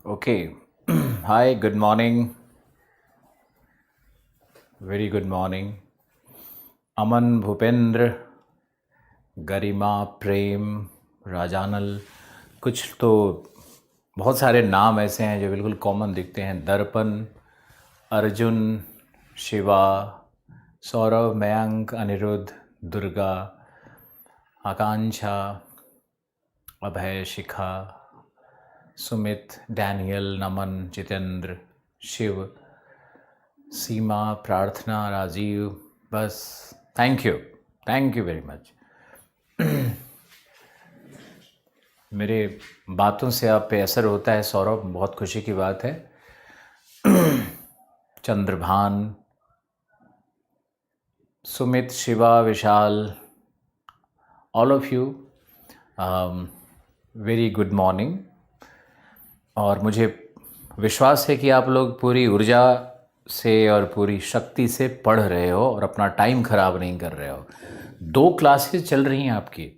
Okay. Hi, good morning. Very good morning. अमन, भूपेंद्र, गरिमा, प्रेम, राजानल, कुछ तो बहुत सारे नाम ऐसे हैं जो बिल्कुल कॉमन दिखते हैं। दर्पण, अर्जुन, शिवा, सौरभ, मयंक, अनिरुद्ध, दुर्गा, आकांक्षा, अभय, शिखा, सुमित, डैनियल, नमन, जितेंद्र, शिव, सीमा, प्रार्थना, राजीव। बस थैंक यू वेरी मच। मेरे बातों से आप पे असर होता है सौरभ, बहुत खुशी की बात है। Chandrabhan, Sumit, Shiva, Vishal, all of you very good morning. और मुझे विश्वास है कि आप लोग पूरी ऊर्जा से और पूरी शक्ति से पढ़ रहे हो और अपना टाइम खराब नहीं कर रहे हो। 2 क्लासेस चल रही हैं आपकी,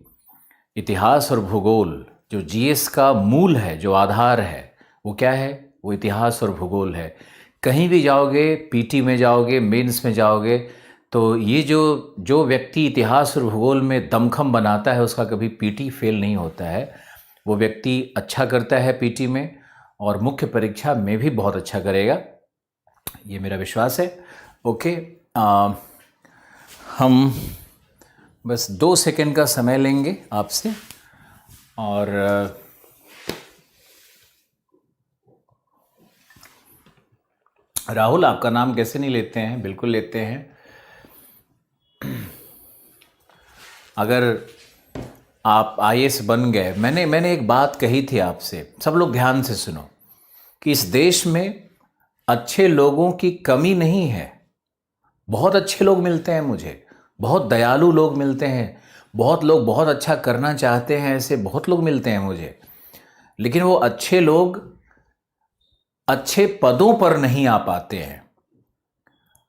इतिहास और भूगोल। जो जीएस का मूल है, जो आधार है, वो क्या है? वो इतिहास और भूगोल है। कहीं भी जाओगे, पीटी में जाओगे, मेंस में जाओगे, तो ये जो व्यक्ति इतिहास और भूगोल में दमखम बनाता है उसका कभी पीटी फेल नहीं होता है। वो व्यक्ति अच्छा करता है पीटी में और मुख्य परीक्षा में भी बहुत अच्छा करेगा, ये मेरा विश्वास है। ओके, हम बस 2 सेकंड का समय लेंगे आपसे। और राहुल, आपका नाम कैसे नहीं लेते हैं? बिल्कुल लेते हैं। अगर आप आईएएस बन गए, मैंने एक बात कही थी आपसे, सब लोग ध्यान से सुनो, कि इस देश में अच्छे लोगों की कमी नहीं है। बहुत अच्छे लोग मिलते हैं मुझे, बहुत दयालु लोग मिलते हैं, बहुत लोग बहुत अच्छा करना चाहते हैं, ऐसे बहुत लोग मिलते हैं मुझे। लेकिन वो अच्छे लोग अच्छे पदों पर नहीं आ पाते हैं।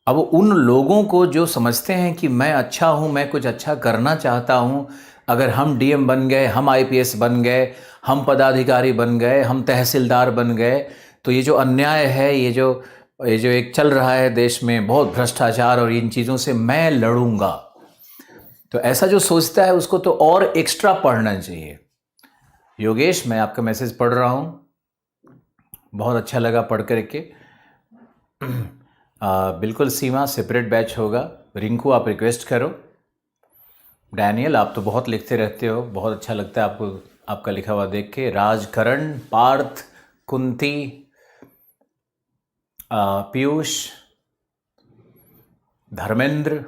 अब उन लोगों को जो समझते हैं कि मैं अच्छा हूं, मैं कुछ अच्छा करना चाहता हूं, अगर हम डीएम बन गए, हम आईपीएस बन गए, हम पदाधिकारी बन गए, हम तहसीलदार बन गए, तो ये जो अन्याय है, ये जो एक चल रहा है देश में, बहुत भ्रष्टाचार और इन चीज़ों से मैं लड़ूंगा। तो ऐसा जो सोचता है उसको तो और एक्स्ट्रा पढ़ना चाहिए। योगेश, मैं आपका मैसेज पढ़ रहा हूं, बहुत अच्छा लगा पढ़ करके। बिल्कुल सीमा, सेपरेट बैच होगा। रिंकू, आप रिक्वेस्ट करो। डैनियल, आप तो बहुत लिखते रहते हो, बहुत अच्छा लगता है आपको आपका लिखा हुआ देख के। राजकरण, पार्थ, कुंती, पीयूष, धर्मेंद्र,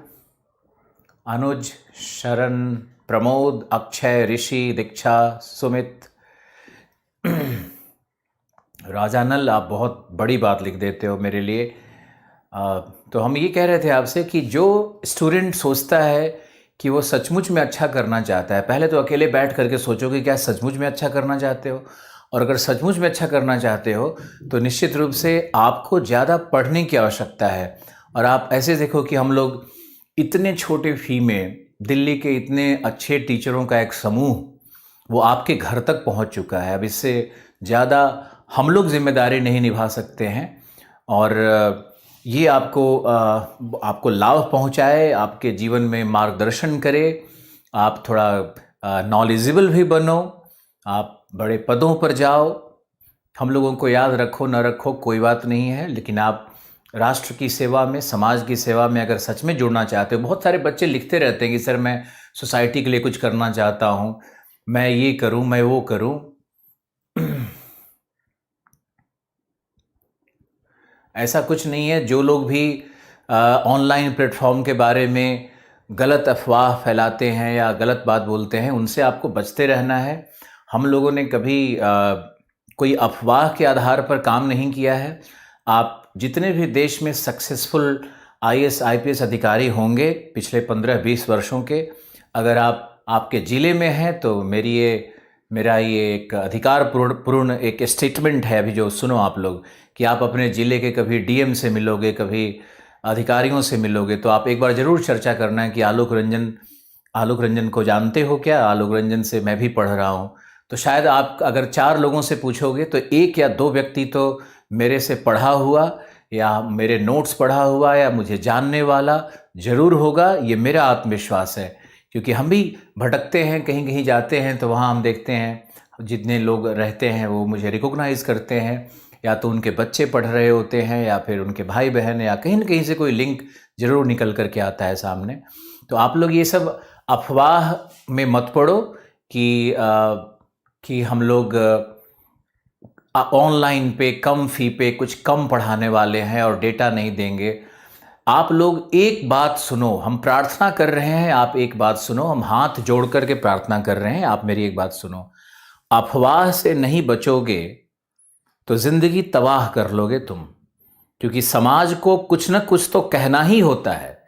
अनुज, शरण, प्रमोद, अक्षय, ऋषि, दीक्षा, सुमित, राजानल, आप बहुत बड़ी बात लिख देते हो मेरे लिए। तो हम ये कह रहे थे आपसे कि जो स्टूडेंट सोचता है कि वो सचमुच में अच्छा करना चाहता है, पहले तो अकेले बैठ करके सोचो कि क्या सचमुच में अच्छा करना चाहते हो। और अगर सचमुच में अच्छा करना चाहते हो तो निश्चित रूप से आपको ज़्यादा पढ़ने की आवश्यकता है। और आप ऐसे देखो कि हम लोग इतने छोटे फी में दिल्ली के इतने अच्छे टीचरों का एक समूह वो आपके घर तक पहुंच चुका है। अब इससे ज़्यादा हम लोग जिम्मेदारी नहीं निभा सकते हैं। और ये आपको लाभ पहुंचाए, आपके जीवन में मार्गदर्शन करे, आप थोड़ा नॉलेजेबल भी बनो, आप बड़े पदों पर जाओ। हम लोगों को याद रखो न रखो कोई बात नहीं है, लेकिन आप राष्ट्र की सेवा में, समाज की सेवा में अगर सच में जुड़ना चाहते हो। बहुत सारे बच्चे लिखते रहते हैं कि सर मैं सोसाइटी के लिए कुछ करना चाहता हूँ, मैं ये करूँ, मैं वो करूँ। ऐसा कुछ नहीं है। जो लोग भी ऑनलाइन प्लेटफॉर्म के बारे में गलत अफवाह फैलाते हैं या गलत बात बोलते हैं, उनसे आपको बचते रहना है। हम लोगों ने कभी कोई अफवाह के आधार पर काम नहीं किया है। आप जितने भी देश में सक्सेसफुल आईएएस आईपीएस अधिकारी होंगे पिछले 15-20 वर्षों के, अगर आप आपके ज़िले में हैं तो मेरा ये एक अधिकार पूर्ण एक स्टेटमेंट है अभी जो सुनो आप लोग, कि आप अपने ज़िले के कभी डीएम से मिलोगे, कभी अधिकारियों से मिलोगे, तो आप एक बार ज़रूर चर्चा करना है कि आलोक रंजन को जानते हो क्या? आलोक रंजन से मैं भी पढ़ रहा हूँ। तो शायद आप अगर 4 लोगों से पूछोगे तो 1 या 2 व्यक्ति तो मेरे से पढ़ा हुआ या मेरे नोट्स पढ़ा हुआ या मुझे जानने वाला ज़रूर होगा। ये मेरा आत्मविश्वास है, क्योंकि हम भी भटकते हैं, कहीं कहीं जाते हैं तो वहाँ हम देखते हैं जितने लोग रहते हैं वो मुझे रिकॉग्नाइज़ करते हैं, या तो उनके बच्चे पढ़ रहे होते हैं या फिर उनके भाई बहन, या कहीं न कहीं से कोई लिंक ज़रूर निकल कर के आता है सामने। तो आप लोग ये सब अफवाह में मत पड़ो कि हम लोग ऑनलाइन पे कम फ़ी पे कुछ कम पढ़ाने वाले हैं और डेटा नहीं देंगे। आप लोग एक बात सुनो, हम प्रार्थना कर रहे हैं, आप एक बात सुनो, हम हाथ जोड़ कर के प्रार्थना कर रहे हैं, आप मेरी एक बात सुनो। अफवाह से नहीं बचोगे तो ज़िंदगी तबाह कर लोगे तुम, क्योंकि समाज को कुछ न कुछ तो कहना ही होता है।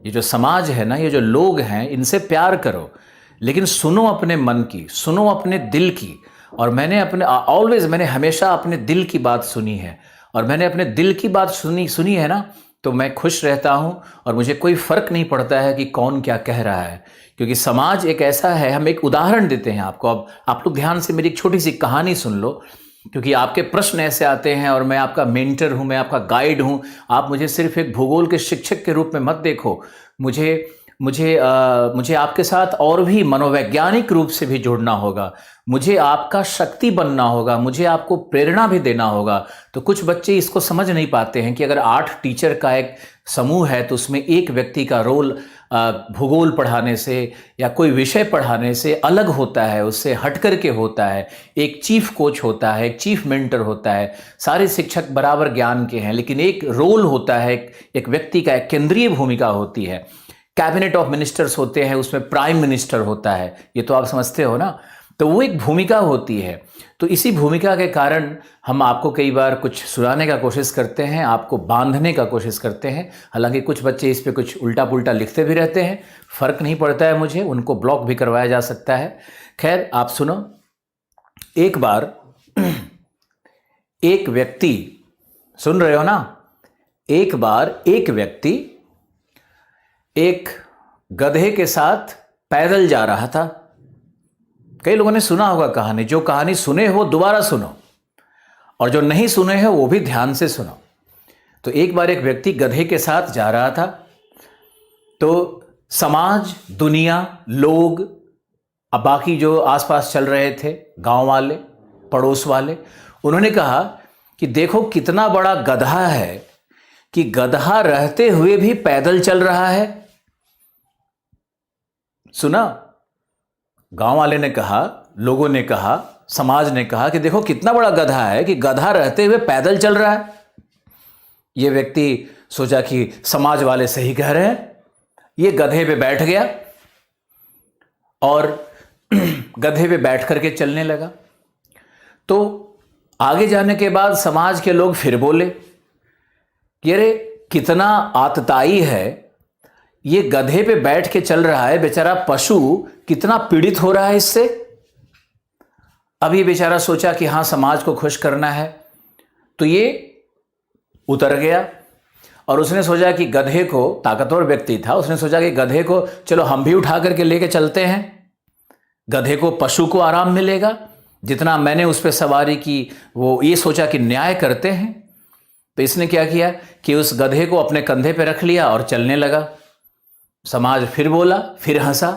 ये जो समाज है ना, ये जो लोग हैं, इनसे प्यार करो, लेकिन सुनो अपने मन की, सुनो अपने दिल की। और मैंने हमेशा अपने दिल की बात सुनी है, और मैंने अपने दिल की बात सुनी है ना, तो मैं खुश रहता हूँ और मुझे कोई फ़र्क नहीं पड़ता है कि कौन क्या कह रहा है, क्योंकि समाज एक ऐसा है। हम एक उदाहरण देते हैं आपको। अब आप लोग ध्यान से मेरी एक छोटी सी कहानी सुन लो, क्योंकि आपके प्रश्न ऐसे आते हैं और मैं आपका मेंटर हूँ, मैं आपका गाइड हूँ। आप मुझे सिर्फ एक भूगोल के शिक्षक के रूप में मत देखो। मुझे आपके साथ और भी मनोवैज्ञानिक रूप से भी जुड़ना होगा। मुझे आपका शक्ति बनना होगा, मुझे आपको प्रेरणा भी देना होगा। तो कुछ बच्चे इसको समझ नहीं पाते हैं कि अगर 8 टीचर का एक समूह है तो उसमें एक व्यक्ति का रोल भूगोल पढ़ाने से या कोई विषय पढ़ाने से अलग होता है, उससे हट कर के होता है। एक चीफ कोच होता है, एक चीफ मेंटर होता है। सारे शिक्षक बराबर ज्ञान के हैं, लेकिन एक रोल होता है, एक व्यक्ति का एक केंद्रीय भूमिका होती है। कैबिनेट ऑफ मिनिस्टर्स होते हैं, उसमें प्राइम मिनिस्टर होता है, ये तो आप समझते हो ना। तो वो एक भूमिका होती है। तो इसी भूमिका के कारण हम आपको कई बार कुछ सुनाने का कोशिश करते हैं, आपको बांधने का कोशिश करते हैं। हालांकि कुछ बच्चे इस पे कुछ उल्टा पुल्टा लिखते भी रहते हैं, फ़र्क नहीं पड़ता है मुझे, उनको ब्लॉक भी करवाया जा सकता है। खैर, आप सुनो। एक बार एक व्यक्ति, सुन रहे हो ना, एक बार एक व्यक्ति एक गधे के साथ पैदल जा रहा था। कई लोगों ने सुना होगा कहानी। जो कहानी सुने हो दोबारा सुनो, और जो नहीं सुने हो वो भी ध्यान से सुनो। तो एक बार एक व्यक्ति गधे के साथ जा रहा था। तो समाज, दुनिया, लोग, अब बाकी जो आसपास चल रहे थे, गांव वाले, पड़ोस वाले, उन्होंने कहा कि देखो कितना बड़ा गधा है कि गधा रहते हुए भी पैदल चल रहा है। सुना? गांव वाले ने कहा, लोगों ने कहा, समाज ने कहा कि देखो कितना बड़ा गधा है कि गधा रहते हुए पैदल चल रहा है। यह व्यक्ति सोचा कि समाज वाले सही कह रहे हैं। ये गधे पे बैठ गया और गधे पे बैठ करके चलने लगा। तो आगे जाने के बाद समाज के लोग फिर बोले कि अरे कितना आतताई है, ये गधे पे बैठ के चल रहा है, बेचारा पशु कितना पीड़ित हो रहा है इससे। अब ये बेचारा सोचा कि हाँ, समाज को खुश करना है, तो ये उतर गया और उसने सोचा कि गधे को, ताकतवर व्यक्ति था, उसने सोचा कि गधे को चलो हम भी उठा करके लेके चलते हैं। गधे को, पशु को आराम मिलेगा, जितना मैंने उस पर सवारी की वो ये सोचा कि न्याय करते हैं। तो इसने क्या किया कि उस गधे को अपने कंधे पे रख लिया और चलने लगा। समाज फिर बोला, फिर हंसा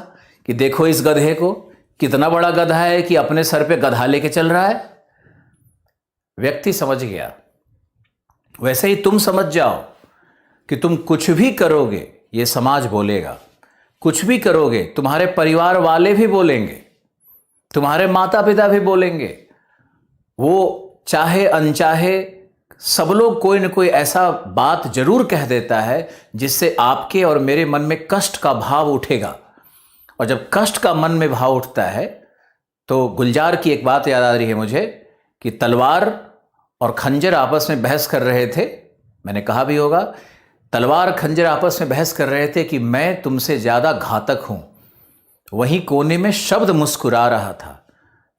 कि देखो इस गधे को, कितना बड़ा गधा है कि अपने सर पे गधा लेके चल रहा है। व्यक्ति समझ गया। वैसे ही तुम समझ जाओ कि तुम कुछ भी करोगे ये समाज बोलेगा, कुछ भी करोगे तुम्हारे परिवार वाले भी बोलेंगे, तुम्हारे माता पिता भी बोलेंगे। वो चाहे अनचाहे सब लोग कोई न कोई ऐसा बात जरूर कह देता है जिससे आपके और मेरे मन में कष्ट का भाव उठेगा। और जब कष्ट का मन में भाव उठता है तो गुलजार की एक बात याद आ रही है मुझे कि तलवार और खंजर आपस में बहस कर रहे थे। मैंने कहा भी होगा, तलवार खंजर आपस में बहस कर रहे थे कि मैं तुमसे ज़्यादा घातक हूं। वहीं कोने में शब्द मुस्कुरा रहा था,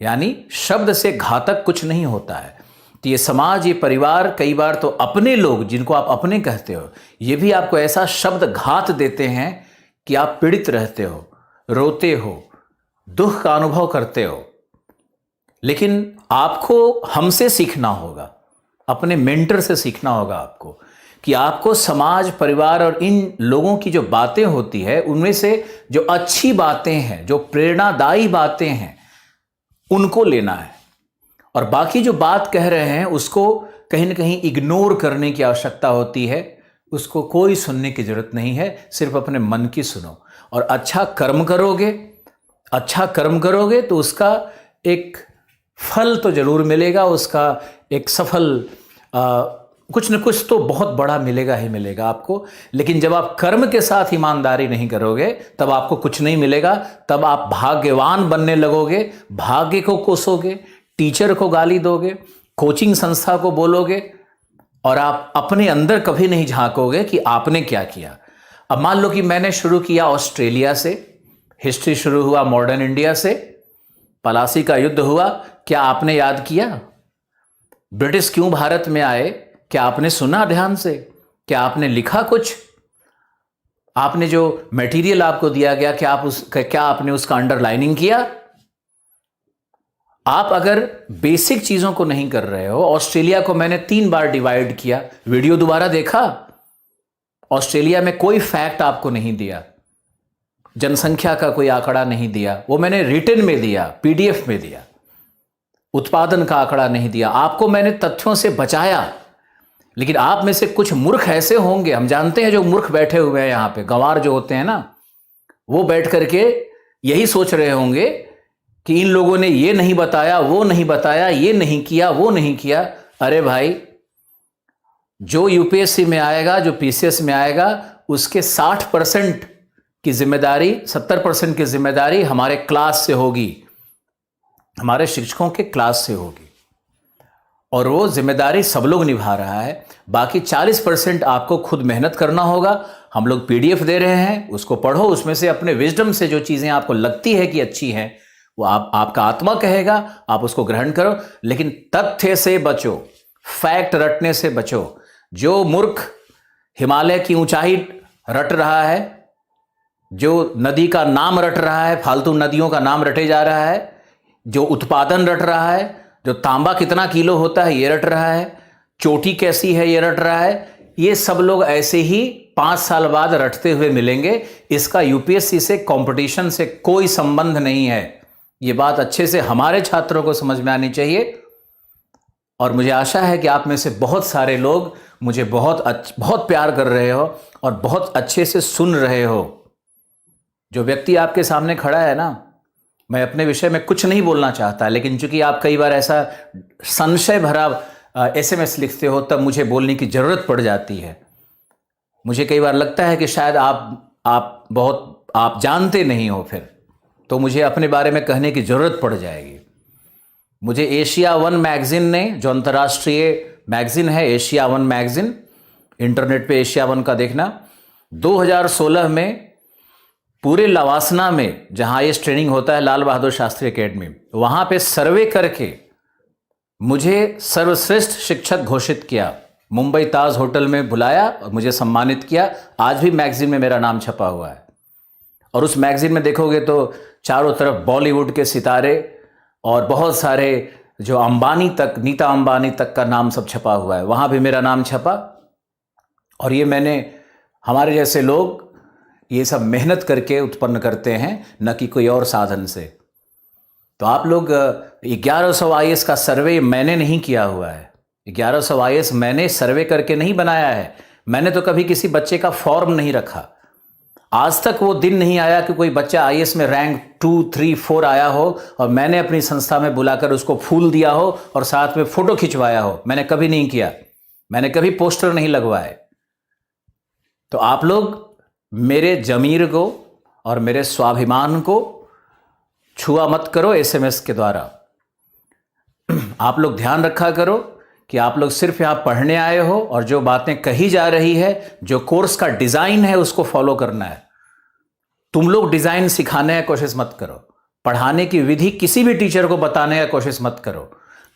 यानी शब्द से घातक कुछ नहीं होता है। तो ये समाज, ये परिवार, कई बार तो अपने लोग जिनको आप अपने कहते हो, ये भी आपको ऐसा शब्द घात देते हैं कि आप पीड़ित रहते हो, रोते हो, दुख का अनुभव करते हो। लेकिन आपको हमसे सीखना होगा, अपने मेंटर से सीखना होगा आपको, कि आपको समाज, परिवार और इन लोगों की जो बातें होती है उनमें से जो अच्छी बातें हैं, जो प्रेरणादायी बातें हैं, उनको लेना है, और बाकी जो बात कह रहे हैं उसको कहीं ना कहीं इग्नोर करने की आवश्यकता होती है। उसको कोई सुनने की जरूरत नहीं है, सिर्फ अपने मन की सुनो। और अच्छा कर्म करोगे, अच्छा कर्म करोगे तो उसका एक फल तो जरूर मिलेगा, उसका एक सफल कुछ न कुछ तो बहुत बड़ा मिलेगा ही मिलेगा आपको। लेकिन जब आप कर्म के साथ ईमानदारी नहीं करोगे तब आपको कुछ नहीं मिलेगा। तब आप भाग्यवान बनने लगोगे, भाग्य को कोसोगे, टीचर को गाली दोगे, कोचिंग संस्था को बोलोगे, और आप अपने अंदर कभी नहीं झांकोगे कि आपने क्या किया। अब मान लो कि मैंने शुरू किया ऑस्ट्रेलिया से, हिस्ट्री शुरू हुआ मॉडर्न इंडिया से, पलासी का युद्ध हुआ, क्या आपने याद किया? ब्रिटिश क्यों भारत में आए, क्या आपने सुना ध्यान से? क्या आपने लिखा कुछ? आपने जो मटेरियल आपको दिया गया, क्या आपने उसका अंडरलाइनिंग किया? आप अगर बेसिक चीजों को नहीं कर रहे हो, ऑस्ट्रेलिया को मैंने 3 बार डिवाइड किया, वीडियो दोबारा देखा, ऑस्ट्रेलिया में कोई फैक्ट आपको नहीं दिया, जनसंख्या का कोई आंकड़ा नहीं दिया, वो मैंने रिटन में दिया, पीडीएफ में दिया, उत्पादन का आंकड़ा नहीं दिया, आपको मैंने तथ्यों से बचाया। लेकिन आप में से कुछ मूर्ख ऐसे होंगे, हम जानते हैं, जो मूर्ख बैठे हुए हैं यहां पे, गंवार जो होते हैं ना, वो बैठ करके यही सोच रहे होंगे कि इन लोगों ने ये नहीं बताया, वो नहीं बताया, ये नहीं किया, वो नहीं किया। अरे भाई, जो यूपीएससी में आएगा, जो पीसीएस में आएगा, उसके 60% की जिम्मेदारी, 70% की जिम्मेदारी हमारे क्लास से होगी, हमारे शिक्षकों के क्लास से होगी, और वो जिम्मेदारी सब लोग निभा रहा है। बाकी 40% आपको खुद मेहनत करना होगा। हम लोग पीडीएफ दे रहे हैं, उसको पढ़ो, उसमें से अपने विजडम से जो चीजें आपको लगती है कि अच्छी हैं, वो आपका आत्मा कहेगा, आप उसको ग्रहण करो। लेकिन तथ्य से बचो, फैक्ट रटने से बचो। जो मूर्ख हिमालय की ऊंचाई रट रहा है, जो नदी का नाम रट रहा है, फालतू नदियों का नाम रटे जा रहा है, जो उत्पादन रट रहा है, जो तांबा कितना किलो होता है ये रट रहा है, चोटी कैसी है ये रट रहा है, ये सब लोग ऐसे ही 5 साल बाद रटते हुए मिलेंगे। इसका यूपीएससी से, कंपटीशन से कोई संबंध नहीं है। ये बात अच्छे से हमारे छात्रों को समझ में आनी चाहिए। और मुझे आशा है कि आप में से बहुत सारे लोग मुझे बहुत प्यार कर रहे हो और बहुत अच्छे से सुन रहे हो। जो व्यक्ति आपके सामने खड़ा है ना, मैं अपने विषय में कुछ नहीं बोलना चाहता, लेकिन चूंकि आप कई बार ऐसा संशय भरा एसएमएस लिखते हो, तब मुझे बोलने की जरूरत पड़ जाती है। मुझे कई बार लगता है कि शायद आप जानते नहीं हो, फिर तो मुझे अपने बारे में कहने की जरूरत पड़ जाएगी। मुझे एशिया 1 मैगजीन ने, जो अंतर्राष्ट्रीय मैगजीन है, एशिया 1 मैगजीन, इंटरनेट पे एशिया 1 का देखना, 2016 में पूरे लवासना में, जहां ये ट्रेनिंग होता है, लाल बहादुर शास्त्री एकेडमी, वहां पे सर्वे करके मुझे सर्वश्रेष्ठ शिक्षक घोषित किया। मुंबई ताज होटल में बुलाया और मुझे सम्मानित किया। आज भी मैगजीन में मेरा नाम छपा हुआ है, और उस मैगजीन में देखोगे तो चारों तरफ बॉलीवुड के सितारे और बहुत सारे, जो अंबानी तक, नीता अंबानी तक का नाम सब छपा हुआ है, वहां भी मेरा नाम छपा। और ये मैंने, हमारे जैसे लोग ये सब मेहनत करके उत्पन्न करते हैं, न कि कोई और साधन से। तो आप लोग 1100 आईएएस का सर्वे मैंने नहीं किया हुआ है। 1100 आईएएस मैंने सर्वे करके नहीं बनाया है। मैंने तो कभी किसी बच्चे का फॉर्म नहीं रखा। आज तक वो दिन नहीं आया कि कोई बच्चा आईएएस में रैंक 2, 3, 4 आया हो और मैंने अपनी संस्था में बुलाकर उसको फूल दिया हो और साथ में फोटो खिंचवाया हो। मैंने कभी नहीं किया। मैंने कभी पोस्टर नहीं लगवाए। तो आप लोग मेरे जमीर को और मेरे स्वाभिमान को छुआ मत करो एसएमएस के द्वारा। आप लोग ध्यान रखा करो कि आप लोग सिर्फ यहां पढ़ने आए हो, और जो बातें कही जा रही है, जो कोर्स का डिजाइन है, उसको फॉलो करना है। तुम लोग डिजाइन सिखाने की कोशिश मत करो। पढ़ाने की विधि किसी भी टीचर को बताने की कोशिश मत करो।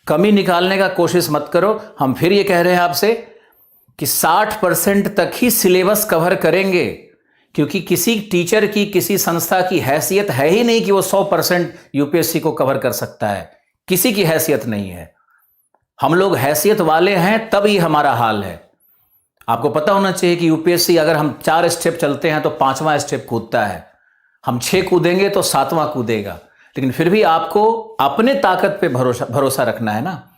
कमी निकालने का कोशिश मत करो। हम फिर ये कह रहे हैं आपसे कि 60% तक ही सिलेबस कवर करेंगे, क्योंकि किसी टीचर की, किसी संस्था की हैसियत है ही नहीं कि वो 100% यूपीएससी को कवर कर सकता है। किसी की हैसियत नहीं है। हम लोग हैसियत वाले हैं तब ही हमारा हाल है। आपको पता होना चाहिए कि यूपीएससी अगर हम 4 स्टेप चलते हैं तो 5वां स्टेप कूदता है, हम 6 कूदेंगे तो 7वां कूदेगा। लेकिन फिर भी आपको अपने ताकत पे भरोसा रखना है ना।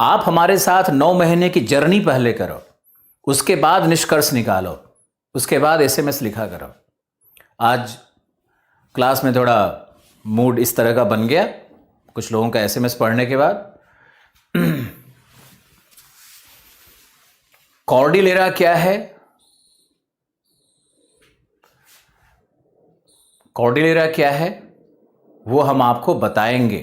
आप हमारे साथ 9 महीने की जर्नी पहले करो, उसके बाद निष्कर्ष निकालो, उसके बाद एसएमएस लिखा करो। आज क्लास में थोड़ा मूड इस तरह का बन गया कुछ लोगों का एसएमएस पढ़ने के बाद। कॉर्डिलेरा क्या है? कॉर्डिलेरा क्या है वो हम आपको बताएंगे,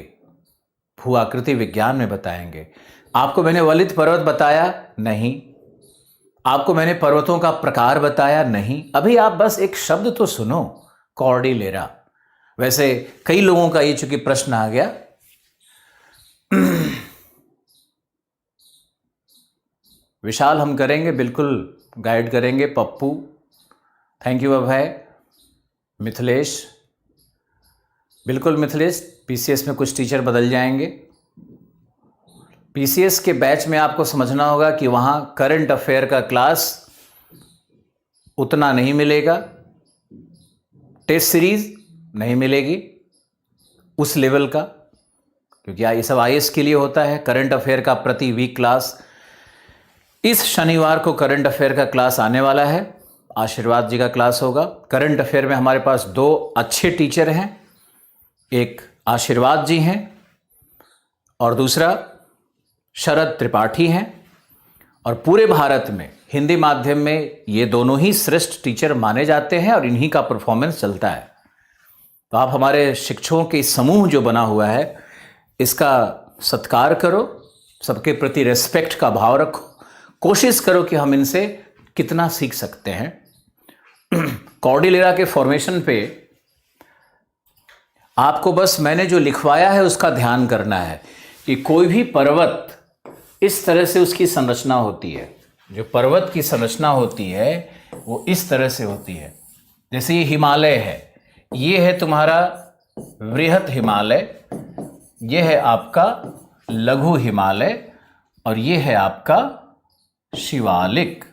भूआकृति विज्ञान में बताएंगे। आपको मैंने वलित पर्वत बताया नहीं, आपको मैंने पर्वतों का प्रकार बताया नहीं। अभी आप बस एक शब्द तो सुनो, कॉर्डिलेरा। वैसे कई लोगों का ये चूंकि प्रश्न आ गया, विशाल हम करेंगे, बिल्कुल गाइड करेंगे। पप्पू, थैंक यू अभय, मिथिलेश, बिल्कुल मिथिलेश। पीसीएस में कुछ टीचर बदल जाएंगे। पीसीएस के बैच में आपको समझना होगा कि वहाँ करंट अफेयर का क्लास उतना नहीं मिलेगा, टेस्ट सीरीज नहीं मिलेगी उस लेवल का, क्योंकि ये सब आईएएस के लिए होता है। करंट अफेयर का प्रति वीक क्लास, इस शनिवार को करंट अफेयर का क्लास आने वाला है, आशीर्वाद जी का क्लास होगा। करंट अफेयर में हमारे पास 2 अच्छे टीचर हैं, एक आशीर्वाद जी हैं और दूसरा शरद त्रिपाठी हैं। और पूरे भारत में हिंदी माध्यम में ये दोनों ही श्रेष्ठ टीचर माने जाते हैं और इन्हीं का परफॉर्मेंस चलता है। तो आप हमारे शिक्षकों के समूह जो बना हुआ है इसका सत्कार करो, सबके प्रति रेस्पेक्ट का भाव रखो, कोशिश करो कि हम इनसे कितना सीख सकते हैं। कॉर्डिलेरा के फॉर्मेशन पे आपको बस मैंने जो लिखवाया है उसका ध्यान करना है कि कोई भी पर्वत इस तरह से उसकी संरचना होती है। जो पर्वत की संरचना होती है वो इस तरह से होती है। जैसे ये हिमालय है, ये है तुम्हारा वृहत हिमालय, ये है आपका लघु हिमालय और ये है आपका शिवालिक।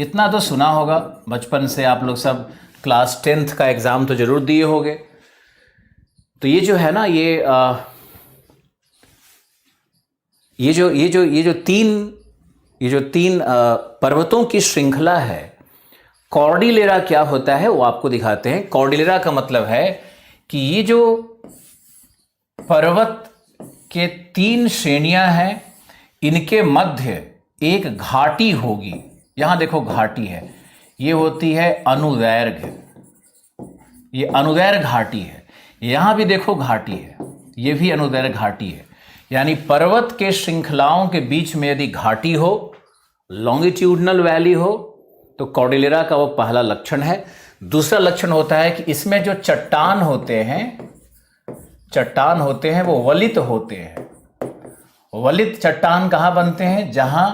इतना तो सुना होगा बचपन से, आप लोग सब क्लास 10th का एग्जाम तो जरूर दिए होंगे। तो ये जो है ना, ये जो तीन पर्वतों की श्रृंखला है, कॉर्डिलेरा क्या होता है वो आपको दिखाते हैं। कॉर्डिलेरा का मतलब है कि ये जो पर्वत के 3 श्रेणियां हैं, इनके मध्य एक घाटी होगी। यहां देखो घाटी है, ये होती है अनुदैर्घ्य, ये अनुदैर्घ्य घाटी है। यहां भी देखो घाटी है, ये भी अनुदैर्घ्य घाटी है। यानी पर्वत के श्रृंखलाओं के बीच में यदि घाटी हो, लॉन्गिट्यूडनल वैली हो, तो कॉर्डिलेरा का वो पहला लक्षण है। दूसरा लक्षण होता है कि इसमें जो चट्टान होते हैं वो वलित होते हैं। वलित चट्टान कहां बनते हैं? जहां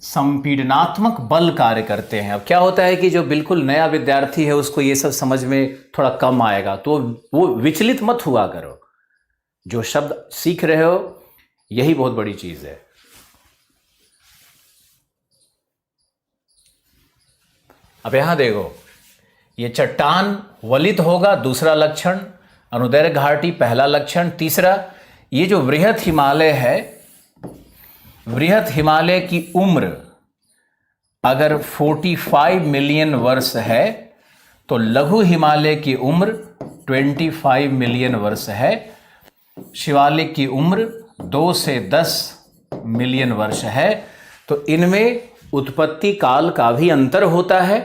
संपीडनात्मक बल कार्य करते हैं। अब क्या होता है कि जो बिल्कुल नया विद्यार्थी है उसको ये सब समझ में थोड़ा कम आएगा, तो वो विचलित मत हुआ करो। जो शब्द सीख रहे हो यही बहुत बड़ी चीज है। अब यहां देखो, ये चट्टान वलित होगा, दूसरा लक्षण। अनुदैर्घ्य घाटी पहला लक्षण। तीसरा, ये जो वृहत हिमालय है, वृहत हिमालय की उम्र अगर 45 मिलियन वर्ष है तो लघु हिमालय की उम्र 25 मिलियन वर्ष है। शिवालिक की उम्र 2 से 10 मिलियन वर्ष है। तो इनमें उत्पत्ति काल का भी अंतर होता है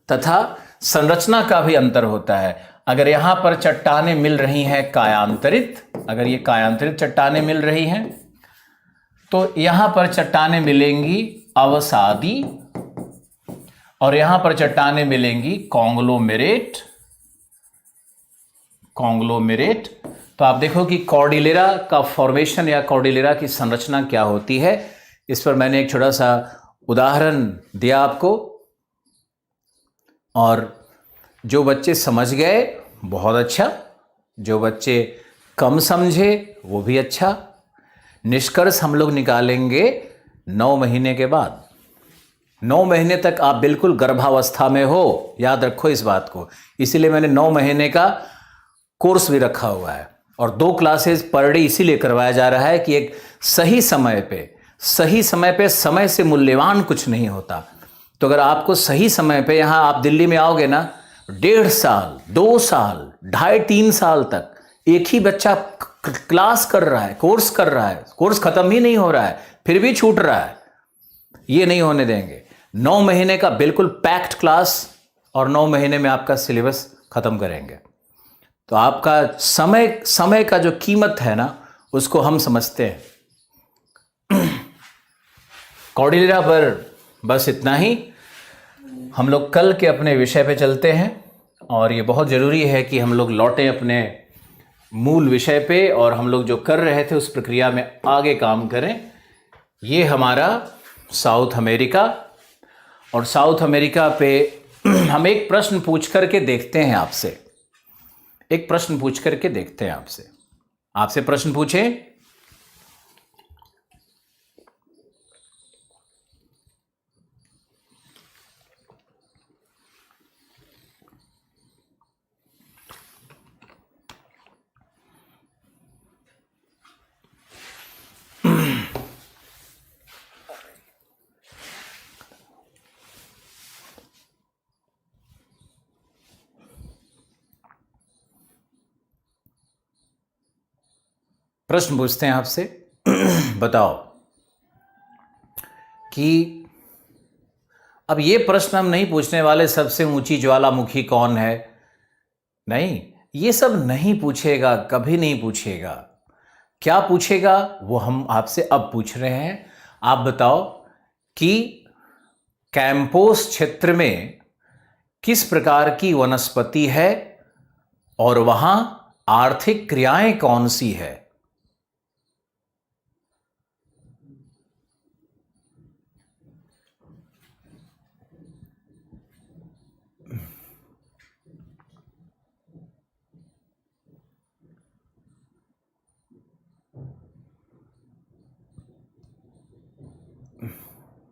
तथा संरचना का भी अंतर होता है। अगर यहां पर चट्टानें मिल रही हैं कायांतरित, अगर ये कायांतरित चट्टानें मिल रही हैं, तो यहां पर चट्टानें मिलेंगी अवसादी और यहां पर चट्टानें मिलेंगी कॉन्ग्लोमेरेट। तो आप देखो कि कॉर्डिलेरा का फॉर्मेशन या कॉर्डिलेरा की संरचना क्या होती है। इस पर मैंने एक छोटा सा उदाहरण दिया आपको, और जो बच्चे समझ गए बहुत अच्छा, जो बच्चे कम समझे वो भी अच्छा। निष्कर्ष हम लोग निकालेंगे 9 महीने के बाद। 9 महीने तक आप बिल्कुल गर्भावस्था में हो, याद रखो इस बात को। इसीलिए मैंने 9 महीने का कोर्स भी रखा हुआ है और 2 क्लासेस पर डे इसीलिए करवाया जा रहा है कि एक सही समय पे, सही समय पे, समय से मूल्यवान कुछ नहीं होता। तो अगर आपको सही समय पे, यहाँ आप दिल्ली में आओगे ना, 1.5 साल, 2 साल, 2.5-3 साल तक एक ही बच्चा क्लास कर रहा है, कोर्स कर रहा है, कोर्स खत्म ही नहीं हो रहा है, फिर भी छूट रहा है। ये नहीं होने देंगे। 9 महीने का बिल्कुल पैक्ड क्लास और 9 महीने में आपका सिलेबस खत्म करेंगे। तो आपका समय, समय का जो कीमत है ना, उसको हम समझते हैं। कॉर्डिलेरा पर बस इतना ही। हम लोग कल के अपने विषय पे चलते हैं और ये बहुत ज़रूरी है कि हम लोग लौटें अपने मूल विषय पे और हम लोग जो कर रहे थे उस प्रक्रिया में आगे काम करें। ये हमारा साउथ अमेरिका, और साउथ अमेरिका पे हम एक प्रश्न पूछ करके देखते हैं आपसे, एक प्रश्न पूछ करके देखते हैं आपसे। आपसे प्रश्न पूछें। प्रश्न पूछते हैं आपसे। बताओ कि अब ये प्रश्न हम नहीं पूछने वाले सबसे ऊंची ज्वालामुखी कौन है, नहीं, ये सब नहीं पूछेगा, कभी नहीं पूछेगा। क्या पूछेगा वो हम आपसे अब पूछ रहे हैं। आप बताओ कि कैंपोस क्षेत्र में किस प्रकार की वनस्पति है और वहां आर्थिक क्रियाएं कौन सी है।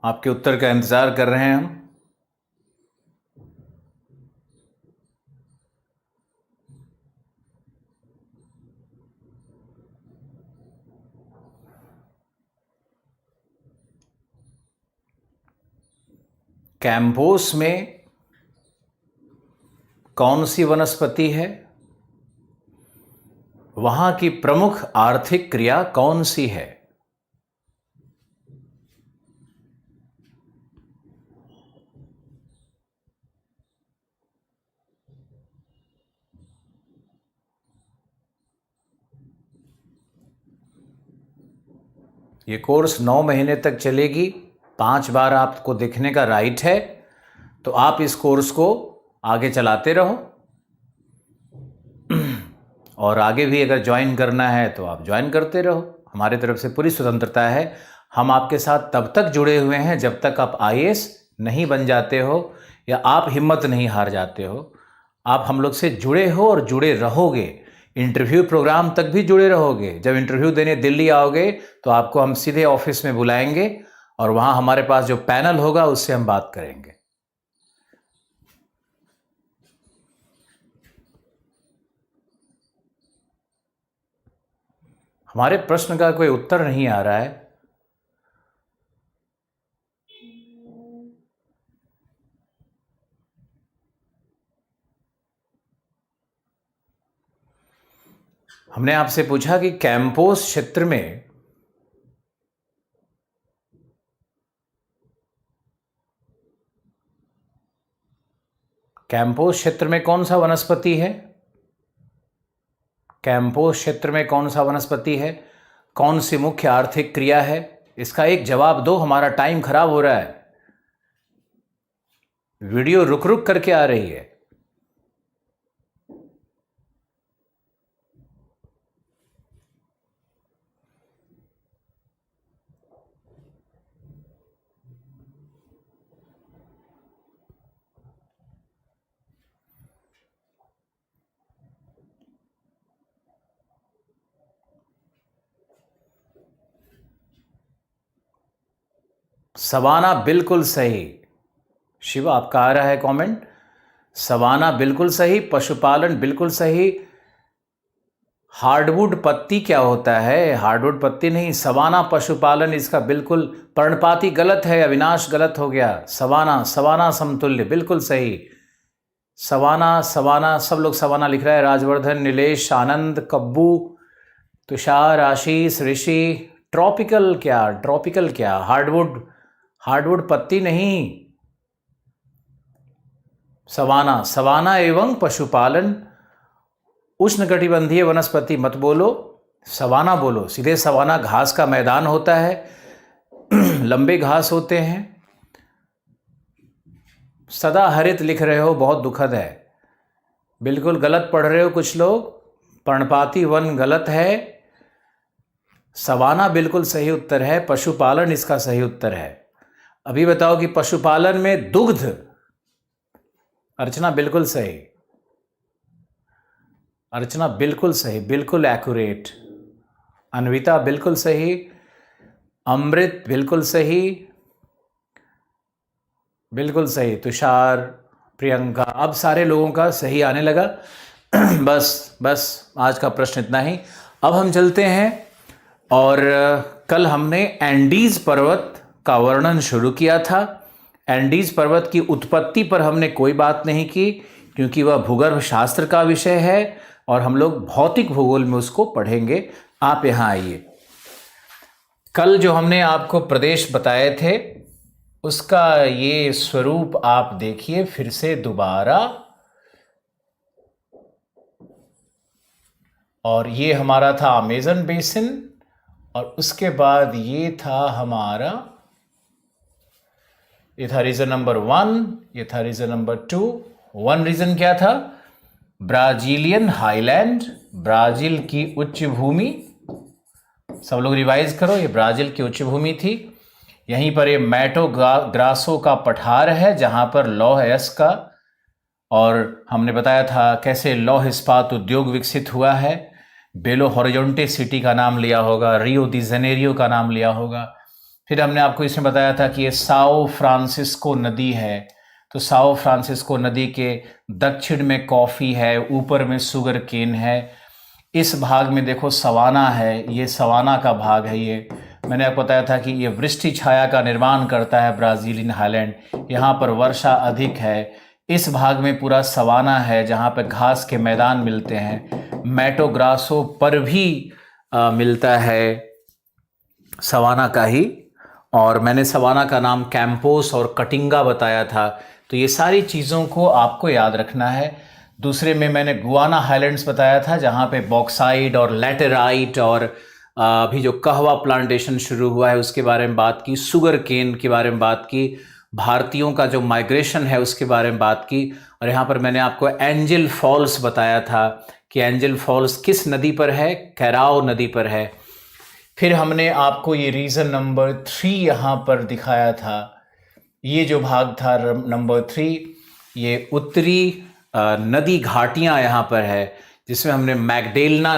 आपके उत्तर का इंतजार कर रहे हैं हम। कैंपोस में कौन सी वनस्पति है, वहां की प्रमुख आर्थिक क्रिया कौन सी है। ये कोर्स 9 महीने तक चलेगी। 5 बार आपको देखने का राइट है, तो आप इस कोर्स को आगे चलाते रहो और आगे भी अगर ज्वाइन करना है तो आप ज्वाइन करते रहो। हमारे तरफ से पूरी स्वतंत्रता है। हम आपके साथ तब तक जुड़े हुए हैं जब तक आप आईएएस नहीं बन जाते हो या आप हिम्मत नहीं हार जाते हो। आप हम लोग से जुड़े हो और जुड़े रहोगे। इंटरव्यू प्रोग्राम तक भी जुड़े रहोगे। जब इंटरव्यू देने दिल्ली आओगे तो आपको हम सीधे ऑफिस में बुलाएंगे और वहाँ हमारे पास जो पैनल होगा उससे हम बात करेंगे। हमारे प्रश्न का कोई उत्तर नहीं आ रहा है। हमने आपसे पूछा कि कैंपोस क्षेत्र में कौन सा वनस्पति है। कैंपोस क्षेत्र में कौन सा वनस्पति है, कौन सी मुख्य आर्थिक क्रिया है। इसका एक जवाब दो, हमारा टाइम खराब हो रहा है। वीडियो रुक रुक करके आ रही है। सवाना बिल्कुल सही। शिवा आपका आ रहा है कमेंट। सवाना बिल्कुल सही, पशुपालन बिल्कुल सही। हार्डवुड पत्ती क्या होता है? हार्डवुड पत्ती नहीं, सवाना पशुपालन इसका बिल्कुल। पर्णपाती गलत है, अविनाश गलत हो गया। सवाना, सवाना समतुल्य बिल्कुल सही। सवाना, सवाना, सब लोग सवाना लिख रहा है। राजवर्धन, नीलेश, आनंद, कब्बू, तुषार, आशीष, ऋषि। ट्रॉपिकल क्या? ट्रॉपिकल क्या? हार्डवुड, हार्डवुड पत्ती नहीं। सवाना, सवाना एवं पशुपालन। उष्णकटिबंधीय वनस्पति मत बोलो, सवाना बोलो। सीधे सवाना घास का मैदान होता है, लंबे घास होते हैं। सदा हरित लिख रहे हो, बहुत दुखद है। बिल्कुल गलत पढ़ रहे हो कुछ लोग। पर्णपाती वन गलत है। सवाना बिल्कुल सही उत्तर है। पशुपालन इसका सही उत्तर है। अभी बताओ कि पशुपालन में दुग्ध। अर्चना बिल्कुल सही। अर्चना बिल्कुल सही, बिल्कुल एक्यूरेट। अन्विता बिल्कुल सही। अमृत बिल्कुल सही, बिल्कुल सही। तुषार, प्रियंका, अब सारे लोगों का सही आने लगा। बस आज का प्रश्न इतना ही। अब हम चलते हैं, और कल हमने एंडीज पर्वत का वर्णन शुरू किया था। एंडीज पर्वत की उत्पत्ति पर हमने कोई बात नहीं की, क्योंकि वह भूगर्भ शास्त्र का विषय है और हम लोग भौतिक भूगोल में उसको पढ़ेंगे। आप यहाँ आइए। कल जो हमने आपको प्रदेश बताए थे, उसका ये स्वरूप आप देखिए फिर से दोबारा। और ये हमारा था अमेजन बेसिन, और उसके बाद ये था हमारा, ये था रीजन नंबर 1, ये था रीजन नंबर 2। 1 रीजन क्या था? ब्राजीलियन हाईलैंड, ब्राजील की उच्च भूमि। सब लोग रिवाइज करो, ये ब्राजील की उच्च भूमि थी। यहीं पर ये मैटो ग्रासो का पठार है, जहां पर लौह अयस्क का, और हमने बताया था कैसे लौह इस्पात उद्योग विकसित हुआ है। बेलो हॉरिजॉन्टे सिटी का नाम लिया होगा, रियो दी जेनेरियो का नाम लिया होगा। फिर हमने आपको इसमें बताया था कि ये साओ फ्रांसिस्को नदी है, तो साओ फ्रांसिस्को नदी के दक्षिण में कॉफ़ी है, ऊपर में शुगर केन है। इस भाग में देखो सवाना है, ये सवाना का भाग है। ये मैंने आपको बताया था कि ये वृष्टि छाया का निर्माण करता है ब्राज़ीलियन हाईलैंड, यहाँ पर वर्षा अधिक है। इस भाग में पूरा सवाना है, जहाँ पर घास के मैदान मिलते हैं। मैटो ग्रासो पर भी मिलता है सवाना का ही, और मैंने सवाना का नाम कैंपोस और कटिंगा बताया था। तो ये सारी चीज़ों को आपको याद रखना है। दूसरे में मैंने गुआना हाईलैंड्स बताया था, जहाँ पे बॉक्साइट और लैटेराइट, और अभी जो कहवा प्लांटेशन शुरू हुआ है उसके बारे में बात की, शुगर केन के बारे में बात की, भारतीयों का जो माइग्रेशन है उसके बारे में बात की। और यहाँ पर मैंने आपको एंजल फॉल्स बताया था कि एंजल फॉल्स किस नदी पर है? कैराओ नदी पर है। फिर हमने आपको ये रीज़न नंबर 3 यहाँ पर दिखाया था। ये जो भाग था नंबर 3, ये उत्तरी नदी घाटियाँ यहाँ पर है, जिसमें हमने मैगडेलना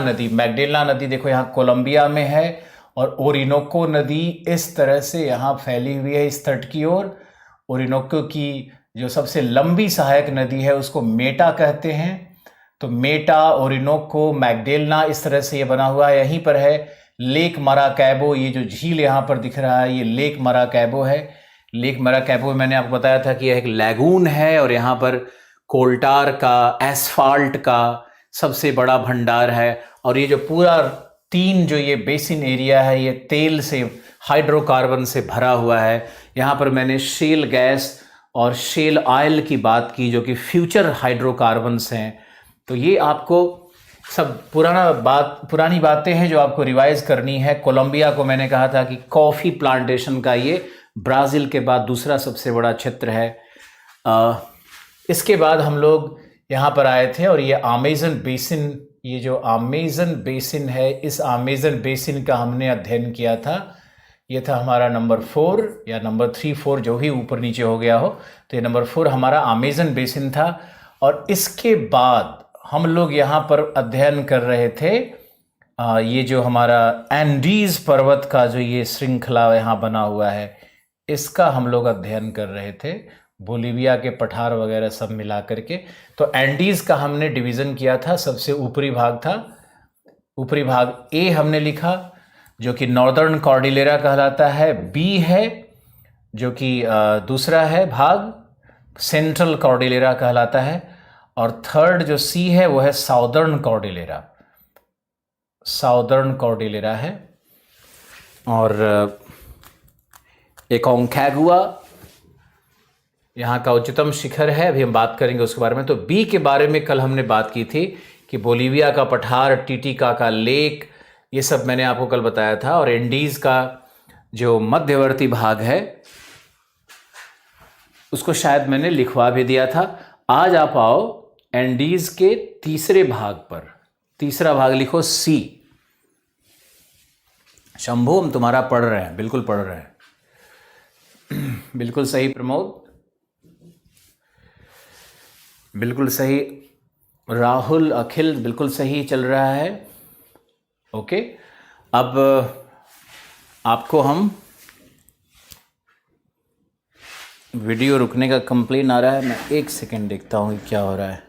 नदी देखो यहाँ कोलंबिया में है, और ओरिनोको नदी इस तरह से यहाँ फैली हुई है इस तट की ओर। ओरिनोको की जो सबसे लंबी सहायक नदी है उसको मेटा कहते हैं। तो मेटा, ओरिनोको, मैगडेलना, इस तरह से ये बना हुआ है। यहीं पर है लेक मराकैबो, ये जो झील यहाँ पर दिख रहा है ये लेक मराकैबो है। लेक मराकैबो मैंने आपको बताया था कि यह एक लैगून है, और यहाँ पर कोल्टार का, एसफाल्ट का सबसे बड़ा भंडार है। और ये जो पूरा 3 जो ये बेसिन एरिया है, ये तेल से, हाइड्रोकार्बन से भरा हुआ है। यहाँ पर मैंने शेल गैस और शेल ऑयल की बात की, जो कि फ्यूचर हाइड्रोकार्बन्स हैं। तो ये आपको सब पुरानी बातें हैं जो आपको रिवाइज करनी है। कोलंबिया को मैंने कहा था कि कॉफ़ी प्लांटेशन का ये ब्राज़ील के बाद दूसरा सबसे बड़ा क्षेत्र है। इसके बाद हम लोग यहाँ पर आए थे, और ये अमेज़न बेसिन, ये जो अमेज़न बेसिन है, इस अमेज़न बेसिन का हमने अध्ययन किया था। ये था हमारा नंबर 4 या नंबर 3, 4 जो भी ऊपर नीचे हो गया हो। तो ये नंबर 4 हमारा अमेज़न बेसिन था। और इसके बाद हम लोग यहाँ पर अध्ययन कर रहे थे ये जो हमारा एंडीज पर्वत का जो ये श्रृंखला यहाँ बना हुआ है, इसका हम लोग अध्ययन कर रहे थे, बोलीविया के पठार वगैरह सब मिला करके। तो एंडीज का हमने डिवीज़न किया था, सबसे ऊपरी भाग था, ऊपरी भाग ए हमने लिखा जो कि नॉर्दर्न कॉर्डिलेरा कहलाता है, बी है जो कि दूसरा है भाग सेंट्रल कॉर्डिलेरा कहलाता है, और थर्ड जो सी है वो है साउदर्न कॉर्डिलेरा, साउदर्न कॉर्डिलेरा है। और एकोंकागुआ यहाँ का उच्चतम शिखर है, अभी हम बात करेंगे उसके बारे में। तो बी के बारे में कल हमने बात की थी कि बोलीविया का पठार, टिटिकाका लेक, ये सब मैंने आपको कल बताया था। और एंडीज का जो मध्यवर्ती भाग है उसको शायद मैंने लिखवा भी दिया था। आज आप आओ एंडीज के तीसरे भाग पर, तीसरा भाग लिखो सी। शंभू हम तुम्हारा पढ़ रहे हैं, बिल्कुल पढ़ रहे हैं। बिल्कुल सही प्रमोद, बिल्कुल सही राहुल, अखिल बिल्कुल सही चल रहा है। ओके, अब आपको हम वीडियो रुकने का कंप्लेन आ रहा है, मैं एक सेकेंड देखता हूँ कि क्या हो रहा है।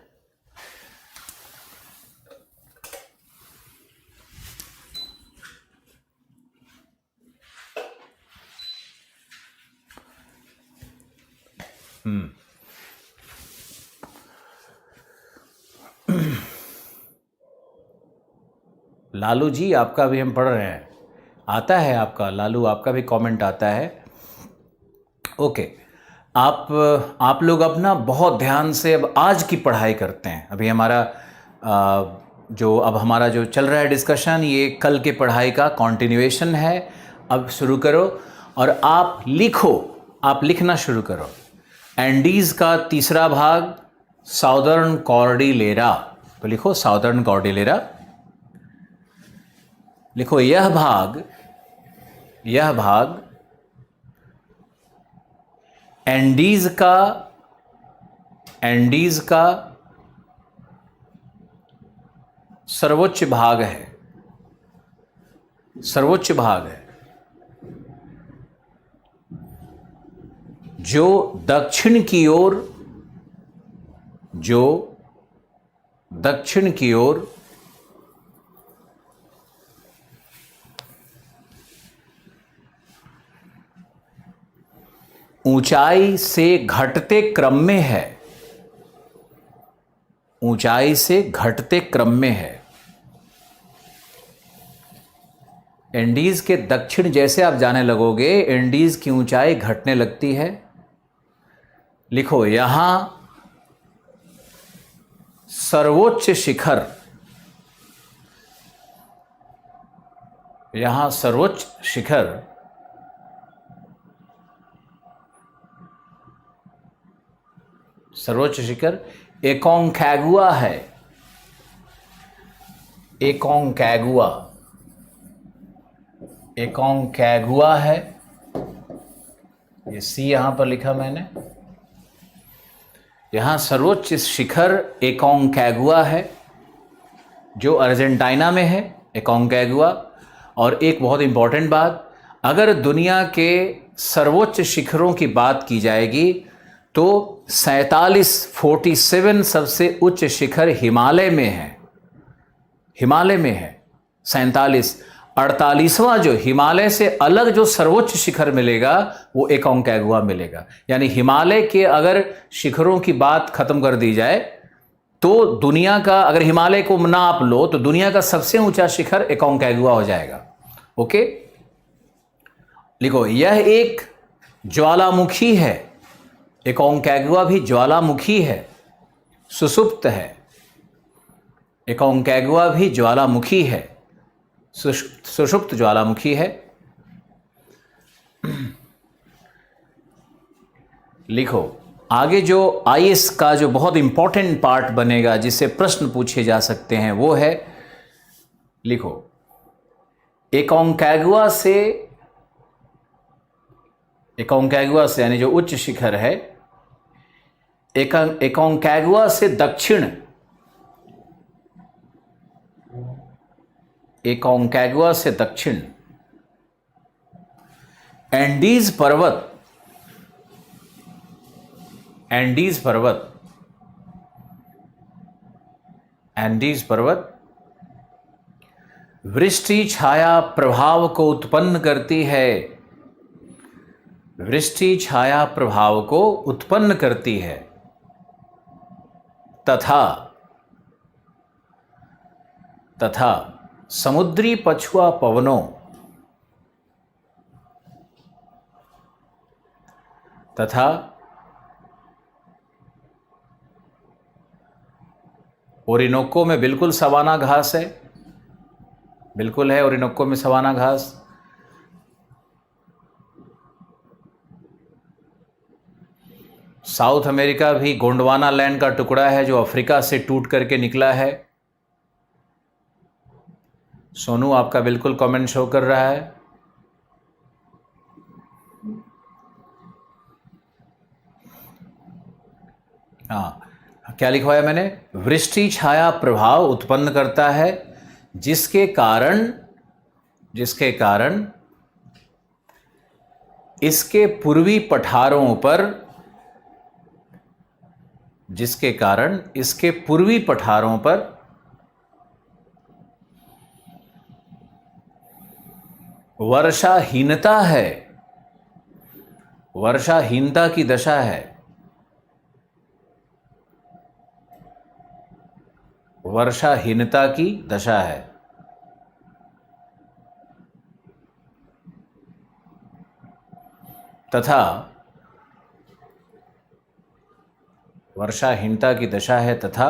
लालू जी आपका भी हम पढ़ रहे हैं, आता है आपका, लालू आपका भी कमेंट आता है। ओके, आप लोग अपना बहुत ध्यान से अब आज की पढ़ाई करते हैं। अभी हमारा अब हमारा जो चल रहा है डिस्कशन, ये कल के पढ़ाई का कंटिन्यूएशन है। अब शुरू करो और आप लिखो, आप लिखना शुरू करो। एंडीज का तीसरा भाग साउदर्न कॉर्डिलेरा, तो लिखो साउदर्न कॉर्डिलेरा, लिखो यह भाग एंडीज का सर्वोच्च भाग है, सर्वोच्च भाग है, जो दक्षिण की ओर ऊंचाई से घटते क्रम में है, ऊंचाई से घटते क्रम में है। एंडीज के दक्षिण जैसे आप जाने लगोगे, एंडीज की ऊंचाई घटने लगती है। लिखो यहां सर्वोच्च शिखर, यहां सर्वोच्च शिखर एकोंकागुआ है, एकोंकागुआ है। ये सी यहां पर लिखा मैंने, यहां सर्वोच्च शिखर एकोंकागुआ है जो अर्जेंटीना में है, एकोंकागुआ। और एक बहुत इंपॉर्टेंट बात, अगर दुनिया के सर्वोच्च शिखरों की बात की जाएगी तो 47 सबसे उच्च शिखर हिमालय में है, हिमालय में है 47। 48वां जो हिमालय से अलग जो सर्वोच्च शिखर मिलेगा वो एकोंकागुआ मिलेगा। यानी हिमालय के अगर शिखरों की बात खत्म कर दी जाए तो दुनिया का, अगर हिमालय को ना आप लो तो दुनिया का सबसे ऊंचा शिखर एकोंकागुआ हो जाएगा। ओके, लिखो यह एक ज्वालामुखी है, एकोंकागुआ भी ज्वालामुखी है, सुषुप्त है। एकोंकागुआ भी ज्वालामुखी है, सुषुप्त ज्वालामुखी है। लिखो आगे जो आईएएस का जो बहुत इंपॉर्टेंट पार्ट बनेगा, जिससे प्रश्न पूछे जा सकते हैं, वो है, लिखो एकोंकागुआ से यानी जो उच्च शिखर है, एकोंकागुआ से दक्षिण, एकोंकागुआ से दक्षिण एंडीज पर्वत एंडीज पर्वत, एंडीज पर्वत वृष्टि छाया प्रभाव को उत्पन्न करती है, वृष्टि छाया प्रभाव को उत्पन्न करती है। तथा समुद्री पछुआ पवनों, तथा ओरिनोको में बिल्कुल सवाना घास है, बिल्कुल है ओरिनोको में सवाना घास। साउथ अमेरिका भी गोंडवाना लैंड का टुकड़ा है जो अफ्रीका से टूट करके निकला है। सोनू आपका बिल्कुल कमेंट शो कर रहा है। हाँ, क्या लिखवाया मैंने? वृष्टि छाया प्रभाव उत्पन्न करता है, जिसके कारण इसके पूर्वी पठारों पर, जिसके कारण इसके पूर्वी पठारों पर वर्षाहीनता है, वर्षाहीनता की दशा है, वर्षाहीनता की दशा है। तथा वर्षाहीनता की दशा है तथा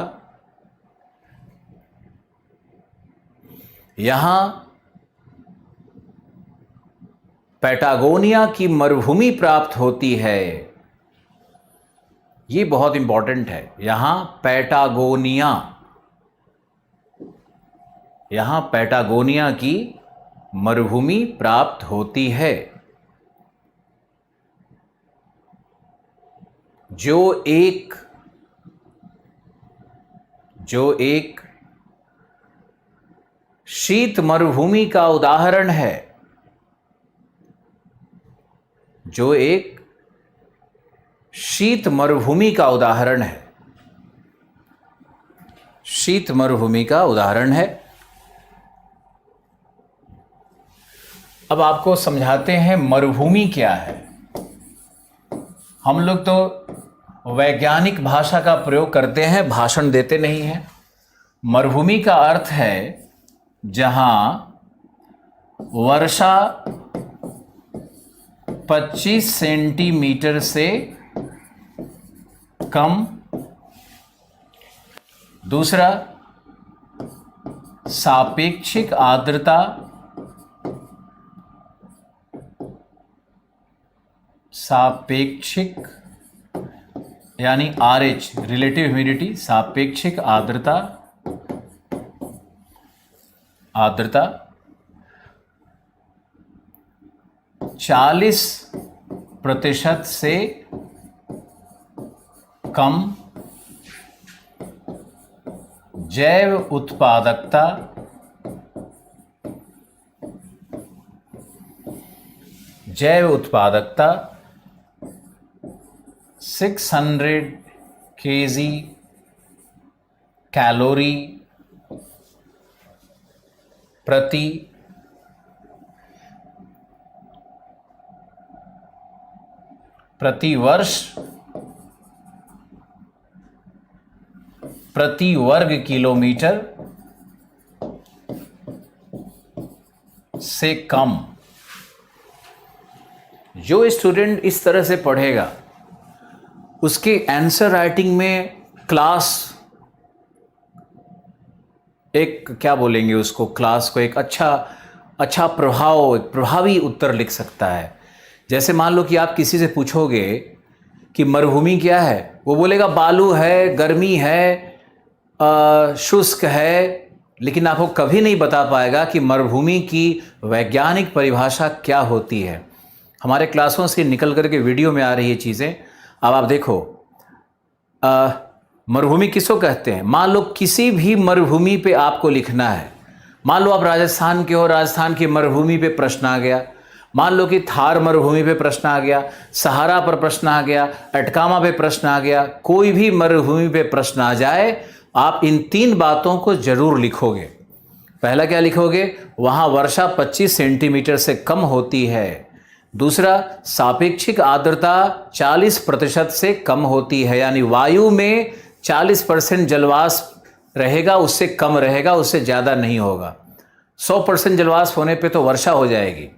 यहां पैटागोनिया की मरुभूमि प्राप्त होती है। ये बहुत इंपॉर्टेंट है। यहां पैटागोनिया की मरुभूमि प्राप्त होती है, जो एक शीत मरुभूमि का उदाहरण है, जो एक शीत मरुभूमि का उदाहरण है, शीत मरुभूमि का उदाहरण है। अब आपको समझाते हैं मरुभूमि क्या है। हम लोग तो वैज्ञानिक भाषा का प्रयोग करते हैं, भाषण देते नहीं हैं। मरुभूमि का अर्थ है जहां वर्षा 25 सेंटीमीटर से कम। दूसरा, सापेक्षिक आर्द्रता, सापेक्षिक यानी RH रिलेटिव ह्यूमिडिटी, सापेक्षिक आर्द्रता, आर्द्रता 40% से कम। जैव उत्पादकता, जैव उत्पादकता 600 kg कैलोरी प्रति वर्ष प्रति वर्ग किलोमीटर से कम। जो स्टूडेंट इस तरह से पढ़ेगा उसके आंसर राइटिंग में क्लास एक क्या बोलेंगे उसको, क्लास को एक अच्छा प्रभाव, एक प्रभावी उत्तर लिख सकता है। जैसे मान लो कि आप किसी से पूछोगे कि मरुभूमि क्या है, वो बोलेगा बालू है, गर्मी है, शुष्क है, लेकिन आपको कभी नहीं बता पाएगा कि मरुभूमि की वैज्ञानिक परिभाषा क्या होती है। हमारे क्लासों से निकल करके वीडियो में आ रही है चीज़ें। अब आप देखो, मरुभूमि किसको कहते हैं। मान लो किसी भी मरुभूमि पे आपको लिखना है, मान लो आप राजस्थान के हो, राजस्थान की मरुभूमि पे प्रश्न आ गया, मान लो कि थार मरुभूमि पे प्रश्न आ गया, सहारा पर प्रश्न आ गया, अटकामा पे प्रश्न आ गया, कोई भी मरुभूमि पे प्रश्न आ जाए, आप इन 3 बातों को जरूर लिखोगे। पहला क्या लिखोगे? वहां वर्षा 25 सेंटीमीटर से कम होती है। दूसरा, सापेक्षिक आर्द्रता 40% से कम होती है, यानी वायु में 40% जलवाष्प रहेगा, उससे कम रहेगा, उससे ज़्यादा नहीं होगा। 100% जलवाष्प होने पे तो वर्षा हो जाएगी।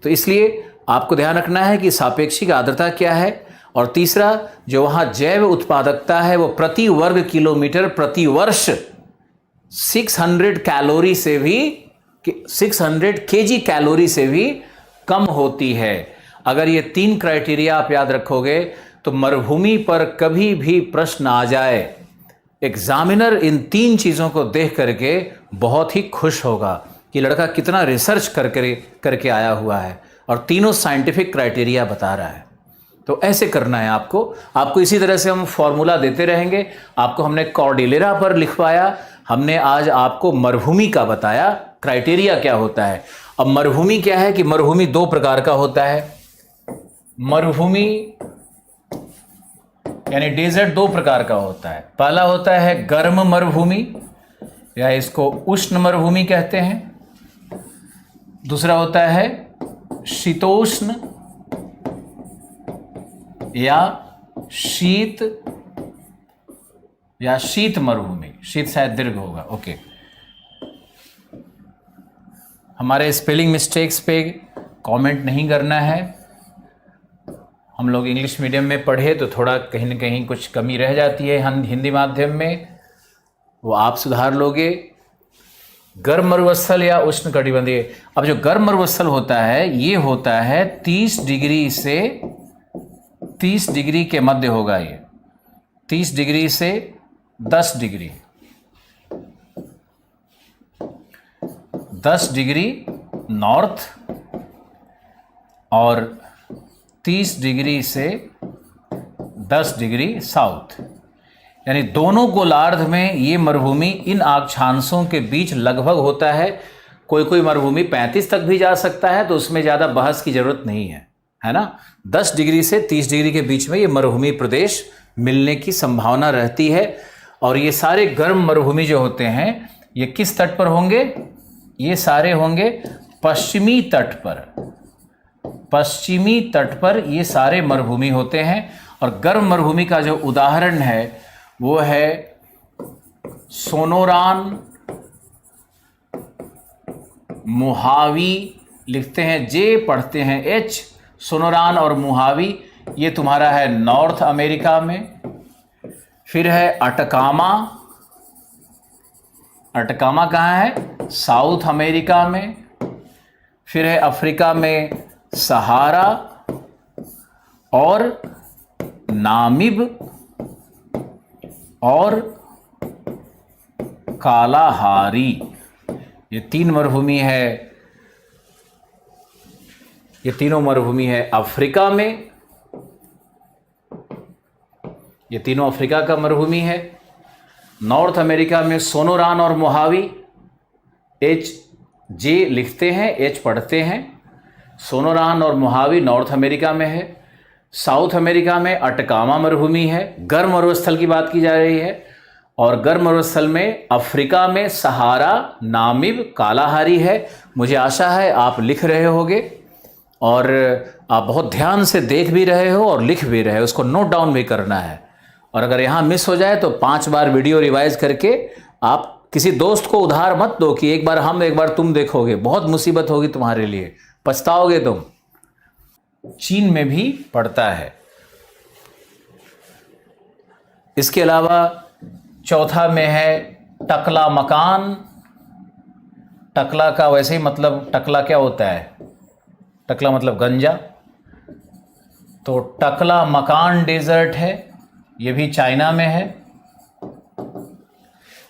तो इसलिए आपको ध्यान रखना है कि सापेक्षिक आर्द्रता क्या है। और तीसरा, जो वहाँ जैव उत्पादकता है वो प्रति वर्ग किलोमीटर प्रति वर्ष 600 कैलोरी से भी 600 केजी कैलोरी से भी कम होती है। अगर ये 3 क्राइटेरिया आप याद रखोगे तो मरुभूमि पर कभी भी प्रश्न आ जाए, एग्जामिनर इन 3 चीज़ों को देख करके बहुत ही खुश होगा कि लड़का कितना रिसर्च करके आया हुआ है और तीनों साइंटिफिक क्राइटेरिया बता रहा है। तो ऐसे करना है आपको इसी तरह से हम फॉर्मूला देते रहेंगे। आपको हमने कॉर्डिलेरा पर लिखवाया, हमने आज आपको मरुभूमि का बताया क्राइटेरिया क्या होता है। अब मरुभूमि क्या है कि मरुभूमि 2 प्रकार का होता है। मरुभूमि यानी डेजर्ट 2 प्रकार का होता है। पहला होता है गर्म मरुभूमि, या इसको उष्ण मरुभूमि कहते हैं। दूसरा होता है शीतोष्ण या शीत मरुभूमि। शीत शायद दीर्घ होगा, ओके। हमारे स्पेलिंग मिस्टेक्स पे कमेंट नहीं करना है। हम लोग इंग्लिश मीडियम में पढ़े तो थोड़ा कहीं ना कहीं कुछ कमी रह जाती है हिंदी माध्यम में, वो आप सुधार लोगे। गर्म मरुस्थल या उष्ण कटिबंधीय। अब जो गर्म मरुस्थल होता है ये होता है 30 डिग्री से 30 डिग्री के मध्य होगा। ये 30 डिग्री से 10 डिग्री 10 डिग्री नॉर्थ और 30 डिग्री से 10 डिग्री साउथ, यानी दोनों गोलार्ध में ये मरुभूमि इन अक्षांशों के बीच लगभग होता है। कोई मरुभूमि 35 तक भी जा सकता है, तो उसमें ज़्यादा बहस की ज़रूरत नहीं है ना। 10 डिग्री से 30 डिग्री के बीच में ये मरुभूमि प्रदेश मिलने की संभावना रहती है। और ये सारे गर्म मरुभूमि जो होते हैं ये किस तट पर होंगे? ये सारे होंगे पश्चिमी तट पर। पश्चिमी तट पर ये सारे मरुभूमि होते हैं। और गर्म मरुभूमि का जो उदाहरण है वो है सोनोरान, मोहावी, लिखते हैं जे, पढ़ते हैं एच। सोनोरान और मोहावी ये तुम्हारा है नॉर्थ अमेरिका में। फिर है अटकामा। अटकामा कहाँ है? साउथ अमेरिका में। फिर है अफ्रीका में सहारा और नामिब और कालाहारी। ये 3 मरुभूमि है। ये तीनों मरुभूमि है अफ्रीका में। ये तीनों अफ्रीका का मरुभूमि है। नॉर्थ अमेरिका में सोनोरान और मोहावी, एच जे लिखते हैं, एच पढ़ते हैं। सोनोरान और मोहावी नॉर्थ अमेरिका में है। साउथ अमेरिका में अटकामा मरुभूमि है। गर्म मरुस्थल की बात की जा रही है। और गर्म मरुस्थल में अफ्रीका में सहारा, नामिब, कालाहारी है। मुझे आशा है आप लिख रहे होगे और आप बहुत ध्यान से देख भी रहे हो और लिख भी रहे हो। उसको नोट डाउन भी करना है। और अगर यहाँ मिस हो जाए तो 5 बार वीडियो रिवाइज करके आप किसी दोस्त को उधार मत दो कि एक बार हम एक बार तुम देखोगे। बहुत मुसीबत होगी तुम्हारे लिए, पछताओगे तुम। चीन में भी पड़ता है। इसके अलावा चौथा में है टकला मकान। टकला का वैसे ही मतलब, टकला क्या होता है? टकला मतलब गंजा। तो टकला मकान डेजर्ट है, ये भी चाइना में है।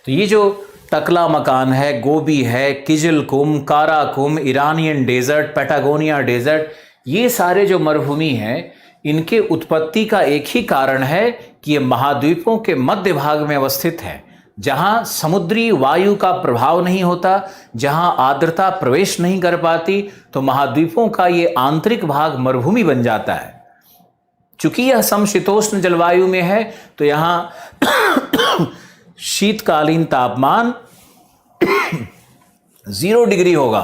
तो ये जो टकला मकान है, गोबी है, Kyzylkum, Karakum, Iranian desert, Patagonia desert, ये सारे जो मरुभूमि हैं इनके उत्पत्ति का एक ही कारण है कि ये महाद्वीपों के मध्य भाग में अवस्थित है। जहां समुद्री वायु का प्रभाव नहीं होता, जहां आर्द्रता प्रवेश नहीं कर पाती, तो महाद्वीपों का ये आंतरिक भाग मरुभूमि बन जाता है। चूंकि यह समशीतोष्ण जलवायु में है तो यहां शीतकालीन तापमान 0 डिग्री होगा।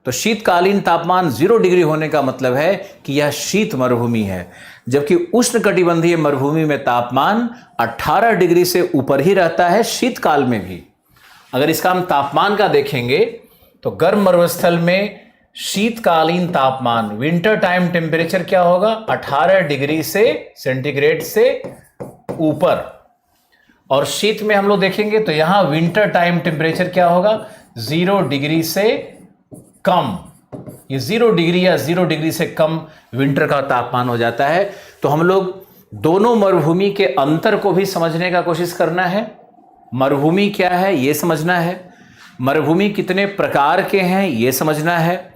तो शीतकालीन तापमान 0 डिग्री होने का मतलब है कि यह शीत मरुभूमि है, जबकि उष्णकटिबंधीय मरुभूमि में तापमान 18 डिग्री से ऊपर ही रहता है शीतकाल में भी। अगर इसका हम तापमान का देखेंगे तो गर्म मरुस्थल में शीतकालीन तापमान, विंटर टाइम टेम्परेचर क्या होगा, 18 डिग्री से सेंटीग्रेड से ऊपर। और शीत में हम लोग देखेंगे तो यहां विंटर टाइम टेम्परेचर क्या होगा, 0 डिग्री से कम। ये 0 डिग्री या 0 डिग्री से कम विंटर का तापमान हो जाता है। तो हम लोग दोनों मरुभूमि के अंतर को भी समझने का कोशिश करना है। मरुभूमि क्या है ये समझना है, मरुभूमि कितने प्रकार के हैं ये समझना है,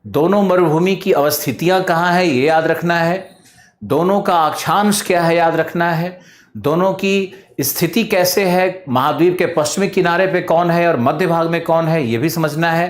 दोनों मरुभूमि की अवस्थितियां कहाँ है ये याद रखना है, दोनों का अक्षांश क्या है याद रखना है, दोनों की स्थिति कैसे है, महाद्वीप के पश्चिमी किनारे पे कौन है और मध्य भाग में कौन है ये भी समझना है,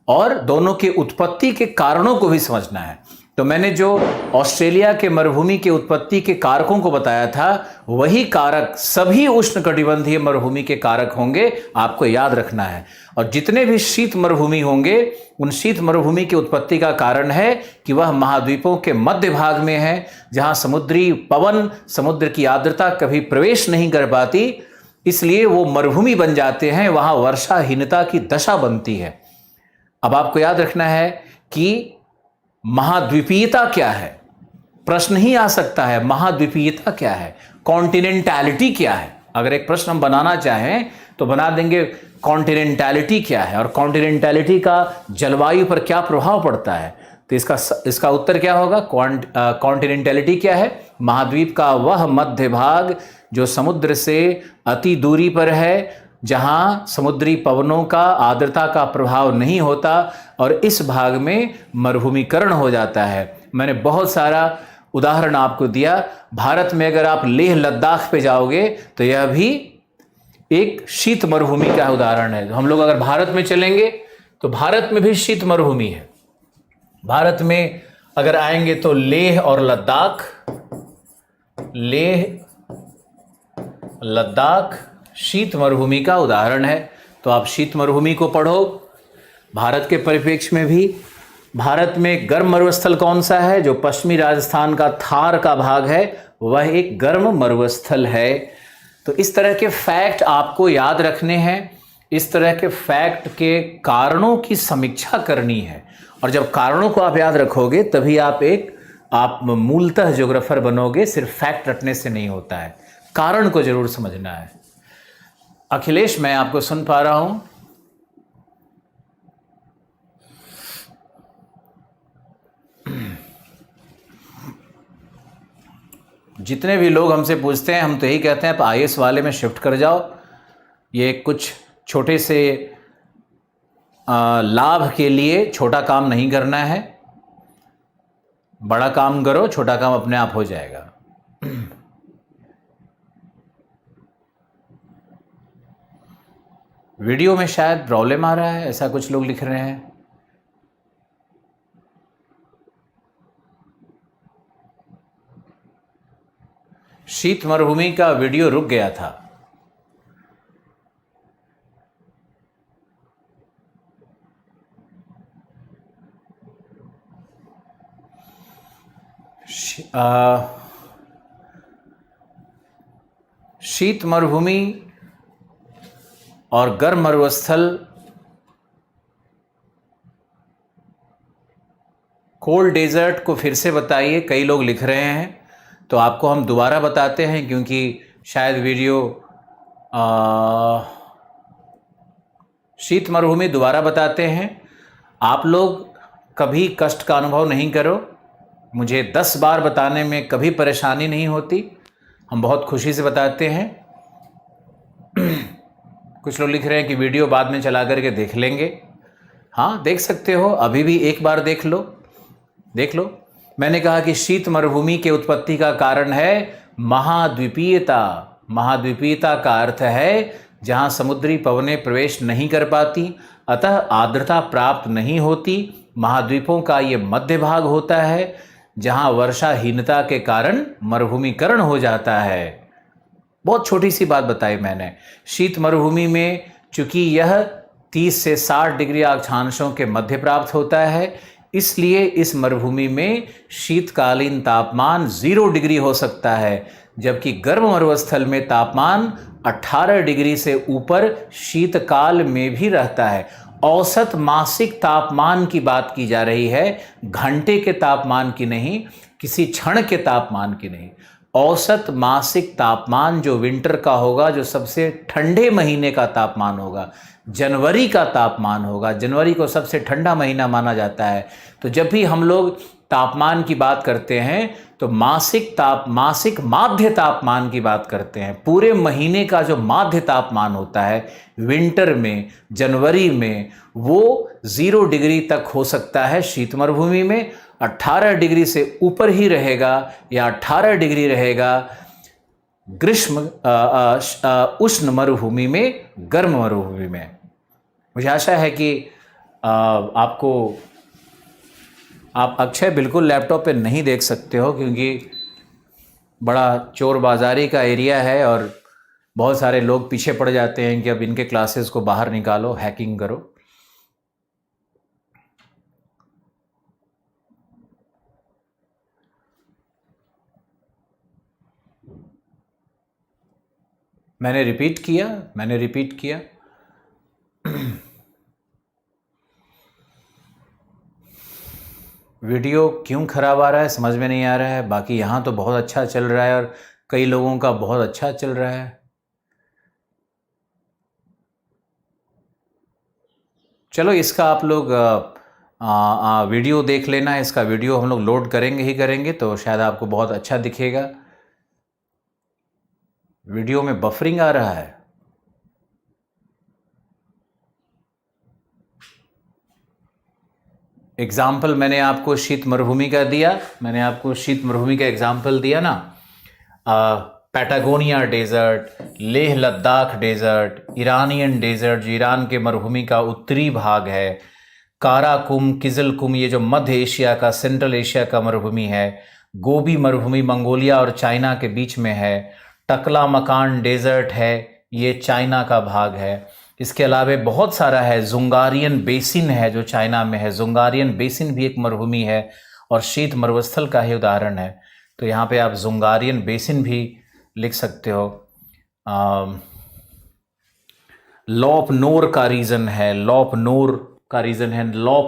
और दोनों की उत्पत्ति के कारणों को भी समझना है। तो मैंने जो ऑस्ट्रेलिया के मरुभूमि के उत्पत्ति के कारकों को बताया था, वही कारक सभी उष्णकटिबंधीय मरुभूमि के कारक होंगे, आपको याद रखना है। और जितने भी शीत मरुभूमि होंगे, उन शीत मरुभूमि की उत्पत्ति का कारण है कि वह महाद्वीपों के मध्य भाग में है, जहां समुद्री पवन, समुद्र की आर्द्रता कभी प्रवेश नहीं कर पाती, इसलिए वो मरुभूमि बन जाते हैं, वहां वर्षाहीनता की दशा बनती है। अब आपको याद रखना है कि महाद्वीपीयता क्या है, प्रश्न ही आ सकता है, महाद्वीपीयता क्या है, कॉन्टिनेंटैलिटी क्या है। अगर एक प्रश्न हम बनाना चाहें तो बना देंगे कॉन्टिनेंटैलिटी क्या है, और कॉन्टिनेंटैलिटी का जलवायु पर क्या प्रभाव पड़ता है। तो इसका उत्तर क्या होगा, कॉन्टिनेंटैलिटी क्या है, महाद्वीप का वह मध्य भाग जो समुद्र से अति दूरी पर है, जहां समुद्री पवनों का, आर्द्रता का प्रभाव नहीं होता, और इस भाग में मरुभूमिकरण हो जाता है। मैंने बहुत सारा उदाहरण आपको दिया। भारत में अगर आप लेह लद्दाख पे जाओगे तो यह भी एक शीत मरुभूमि का उदाहरण है। हम लोग अगर भारत में चलेंगे तो भारत में भी शीत मरुभूमि है। भारत में अगर आएंगे तो लेह और लद्दाख, लेह लद्दाख शीत मरुभूमि का उदाहरण है। तो आप शीत मरुभूमि को पढ़ो। भारत के परिप्रेक्ष्य में भी भारत में गर्म मरुस्थल कौन सा है, जो पश्चिमी राजस्थान का थार का भाग है, वह एक गर्म मरुस्थल है। तो इस तरह के फैक्ट आपको याद रखने हैं, इस तरह के फैक्ट के कारणों की समीक्षा करनी है। और जब कारणों को आप याद रखोगे तभी आप मूलतः ज्योग्राफर बनोगे। सिर्फ फैक्ट रखने से नहीं होता है, कारण को जरूर समझना है। अखिलेश, मैं आपको सुन पा रहा हूं। जितने भी लोग हमसे पूछते हैं, हम तो यही कहते हैं आप आईएएस वाले में शिफ्ट कर जाओ। ये कुछ छोटे से लाभ के लिए छोटा काम नहीं करना है, बड़ा काम करो, छोटा काम अपने आप हो जाएगा। वीडियो में शायद प्रॉब्लम आ रहा है, ऐसा कुछ लोग लिख रहे हैं। शीत मरुभूमि का वीडियो रुक गया था। शीत मरुभूमि और गर्म मरुस्थल, कोल्ड डेजर्ट को फिर से बताइए, कई लोग लिख रहे हैं। तो आपको हम दोबारा बताते हैं, क्योंकि शायद वीडियो शीत मरुभूमि दोबारा बताते हैं। आप लोग कभी कष्ट का अनुभव नहीं करो, मुझे 10 बार बताने में कभी परेशानी नहीं होती, हम बहुत खुशी से बताते हैं। कुछ लोग लिख रहे हैं कि वीडियो बाद में चला करके देख लेंगे। हाँ, देख सकते हो, अभी भी एक बार देख लो, देख लो। मैंने कहा कि शीत मरुभूमि के उत्पत्ति का कारण है महाद्वीपीयता, महाद्वीपीयता का अर्थ है जहाँ समुद्री पवनें प्रवेश नहीं कर पाती, अतः आर्द्रता प्राप्त नहीं होती। महाद्वीपों का ये मध्य भाग होता है जहाँ वर्षाहीनता के कारण मरुभूमिकरण हो जाता है। बहुत छोटी सी बात बताई मैंने। शीत मरुभूमि में चूंकि यह 30 से 60 डिग्री अक्षांशों के मध्य प्राप्त होता है, इसलिए इस मरुभूमि में शीतकालीन तापमान 0 डिग्री हो सकता है, जबकि गर्म मरुस्थल में तापमान 18 डिग्री से ऊपर शीतकाल में भी रहता है। औसत मासिक तापमान की बात की जा रही है, घंटे के तापमान की नहीं, किसी क्षण के तापमान की नहीं। औसत मासिक तापमान जो विंटर का होगा, जो सबसे ठंडे महीने का तापमान होगा, जनवरी का तापमान होगा। जनवरी को सबसे ठंडा महीना माना जाता है। तो जब भी हम लोग तापमान की बात करते हैं तो मासिक माध्य तापमान की बात करते हैं। पूरे महीने का जो माध्य तापमान होता है विंटर में, जनवरी में, वो 0 डिग्री तक हो सकता है शीत मरुभूमि में। 18 डिग्री से ऊपर ही रहेगा या 18 डिग्री रहेगा ग्रीष्म उष्ण मरुभूमि में, गर्म मरुभूमि में। मुझे आशा है कि आप अक्षय बिल्कुल लैपटॉप पे नहीं देख सकते हो, क्योंकि बड़ा चोर बाजारी का एरिया है और बहुत सारे लोग पीछे पड़ जाते हैं कि अब इनके क्लासेस को बाहर निकालो, हैकिंग करो। मैंने रिपीट किया। वीडियो क्यों खराब आ रहा है समझ में नहीं आ रहा है। बाकी यहाँ तो बहुत अच्छा चल रहा है और कई लोगों का बहुत अच्छा चल रहा है। चलो इसका आप लोग वीडियो देख लेना। इसका वीडियो हम लोग लोड करेंगे ही करेंगे, तो शायद आपको बहुत अच्छा दिखेगा। वीडियो में बफरिंग आ रहा है। एग्जाम्पल मैंने आपको शीत मरुभूमि का दिया, मैंने आपको शीत मरुभूमि का एग्जाम्पल दिया ना। Patagonia desert, Leh Ladakh desert, Iranian desert जो ईरान के मरुभूमि का उत्तरी भाग है, काराकुम, किजलकुम ये जो मध्य एशिया का, सेंट्रल एशिया का मरुभूमि है, गोबी मरुभूमि मंगोलिया और चाइना के बीच में है, टकला मकान डेजर्ट है, ये चाइना का भाग है। इसके अलावा बहुत सारा है। जुंगारियन बेसिन है जो चाइना में है। जुंगारियन बेसिन भी एक मरुभूमि है और शीत मरुस्थल का ही उदाहरण है। तो यहाँ पे आप जुंगारियन बेसिन भी लिख सकते हो। लॉप नोर का रीजन है। लॉप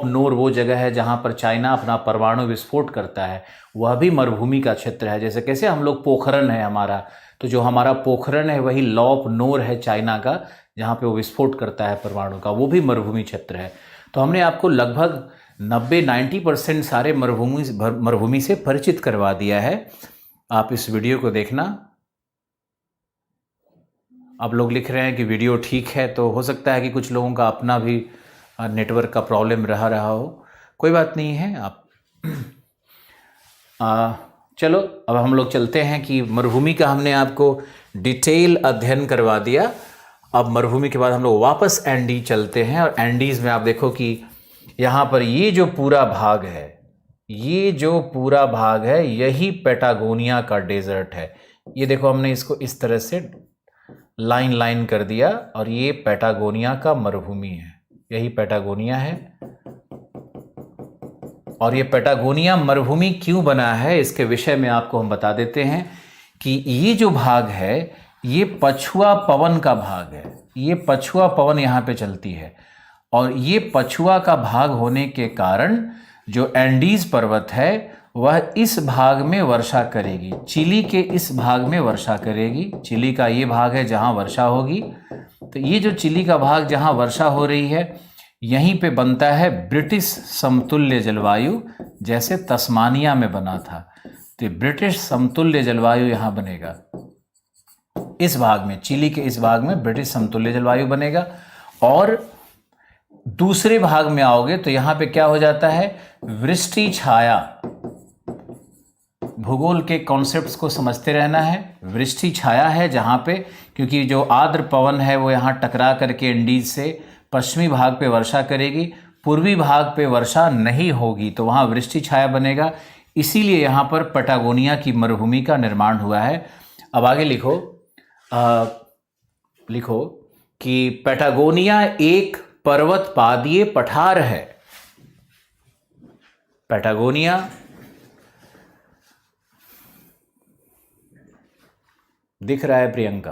नोर वो जगह है जहाँ पर चाइना अपना परमाणु विस्फोट करता है। वह भी मरुभूमि का क्षेत्र है। जैसे कैसे हम लोग पोखरन है हमारा, तो जो हमारा पोखरन है वही लॉप नोर है चाइना का, जहाँ पे वो विस्फोट करता है परमाणु का, वो भी मरुभूमि क्षेत्र है। तो हमने आपको लगभग 90-90% सारे मरुभूमि से परिचित करवा दिया है। आप इस वीडियो को देखना। आप लोग लिख रहे हैं कि वीडियो ठीक है, तो हो सकता है कि कुछ लोगों का अपना भी नेटवर्क का प्रॉब्लम रहा हो। कोई बात नहीं है। आप चलो अब हम लोग चलते हैं कि मरुभूमि का हमने आपको डिटेल अध्ययन करवा दिया। अब मरुभूमि के बाद हम लोग वापस एंडी चलते हैं और एंडीज़ में आप देखो कि यहाँ पर ये जो पूरा भाग है, यही पैटागोनिया का डेजर्ट है। ये देखो हमने इसको इस तरह से लाइन कर दिया और ये पैटागोनिया का मरुभूमि है। यही पैटागोनिया है। और ये पैटागोनिया मरुभूमि क्यों बना है इसके विषय में आपको हम बता देते हैं कि ये जो भाग है ये पछुआ पवन का भाग है। ये पछुआ पवन यहाँ पे चलती है और ये पछुआ का भाग होने के कारण जो एंडीज पर्वत है वह इस भाग में वर्षा करेगी। चिली के इस भाग में वर्षा करेगी। चिली का ये भाग है जहाँ वर्षा होगी। तो ये जो चिली का भाग जहाँ वर्षा हो रही है, यहीं पे बनता है ब्रिटिश समतुल्य जलवायु, जैसे तस्मानिया में बना था। तो ब्रिटिश समतुल्य जलवायु यहाँ बनेगा। इस भाग में, चिली के इस भाग में ब्रिटिश समतुल्य जलवायु बनेगा। और दूसरे भाग में आओगे तो यहाँ पे क्या हो जाता है, वृष्टि छाया। भूगोल के कॉन्सेप्ट्स को समझते रहना है। वृष्टि छाया है जहाँ पे, क्योंकि जो आर्द्र पवन है वो यहाँ टकरा करके इंडीज से पश्चिमी भाग पे वर्षा करेगी, पूर्वी भाग पे वर्षा नहीं होगी, तो वहाँ वृष्टि छाया बनेगा। इसीलिए यहाँ पर पैटागोनिया की मरुभूमि का निर्माण हुआ है। अब आगे लिखो लिखो कि पैटागोनिया एक पर्वत पादीय पठार है। पैटागोनिया दिख रहा है प्रियंका?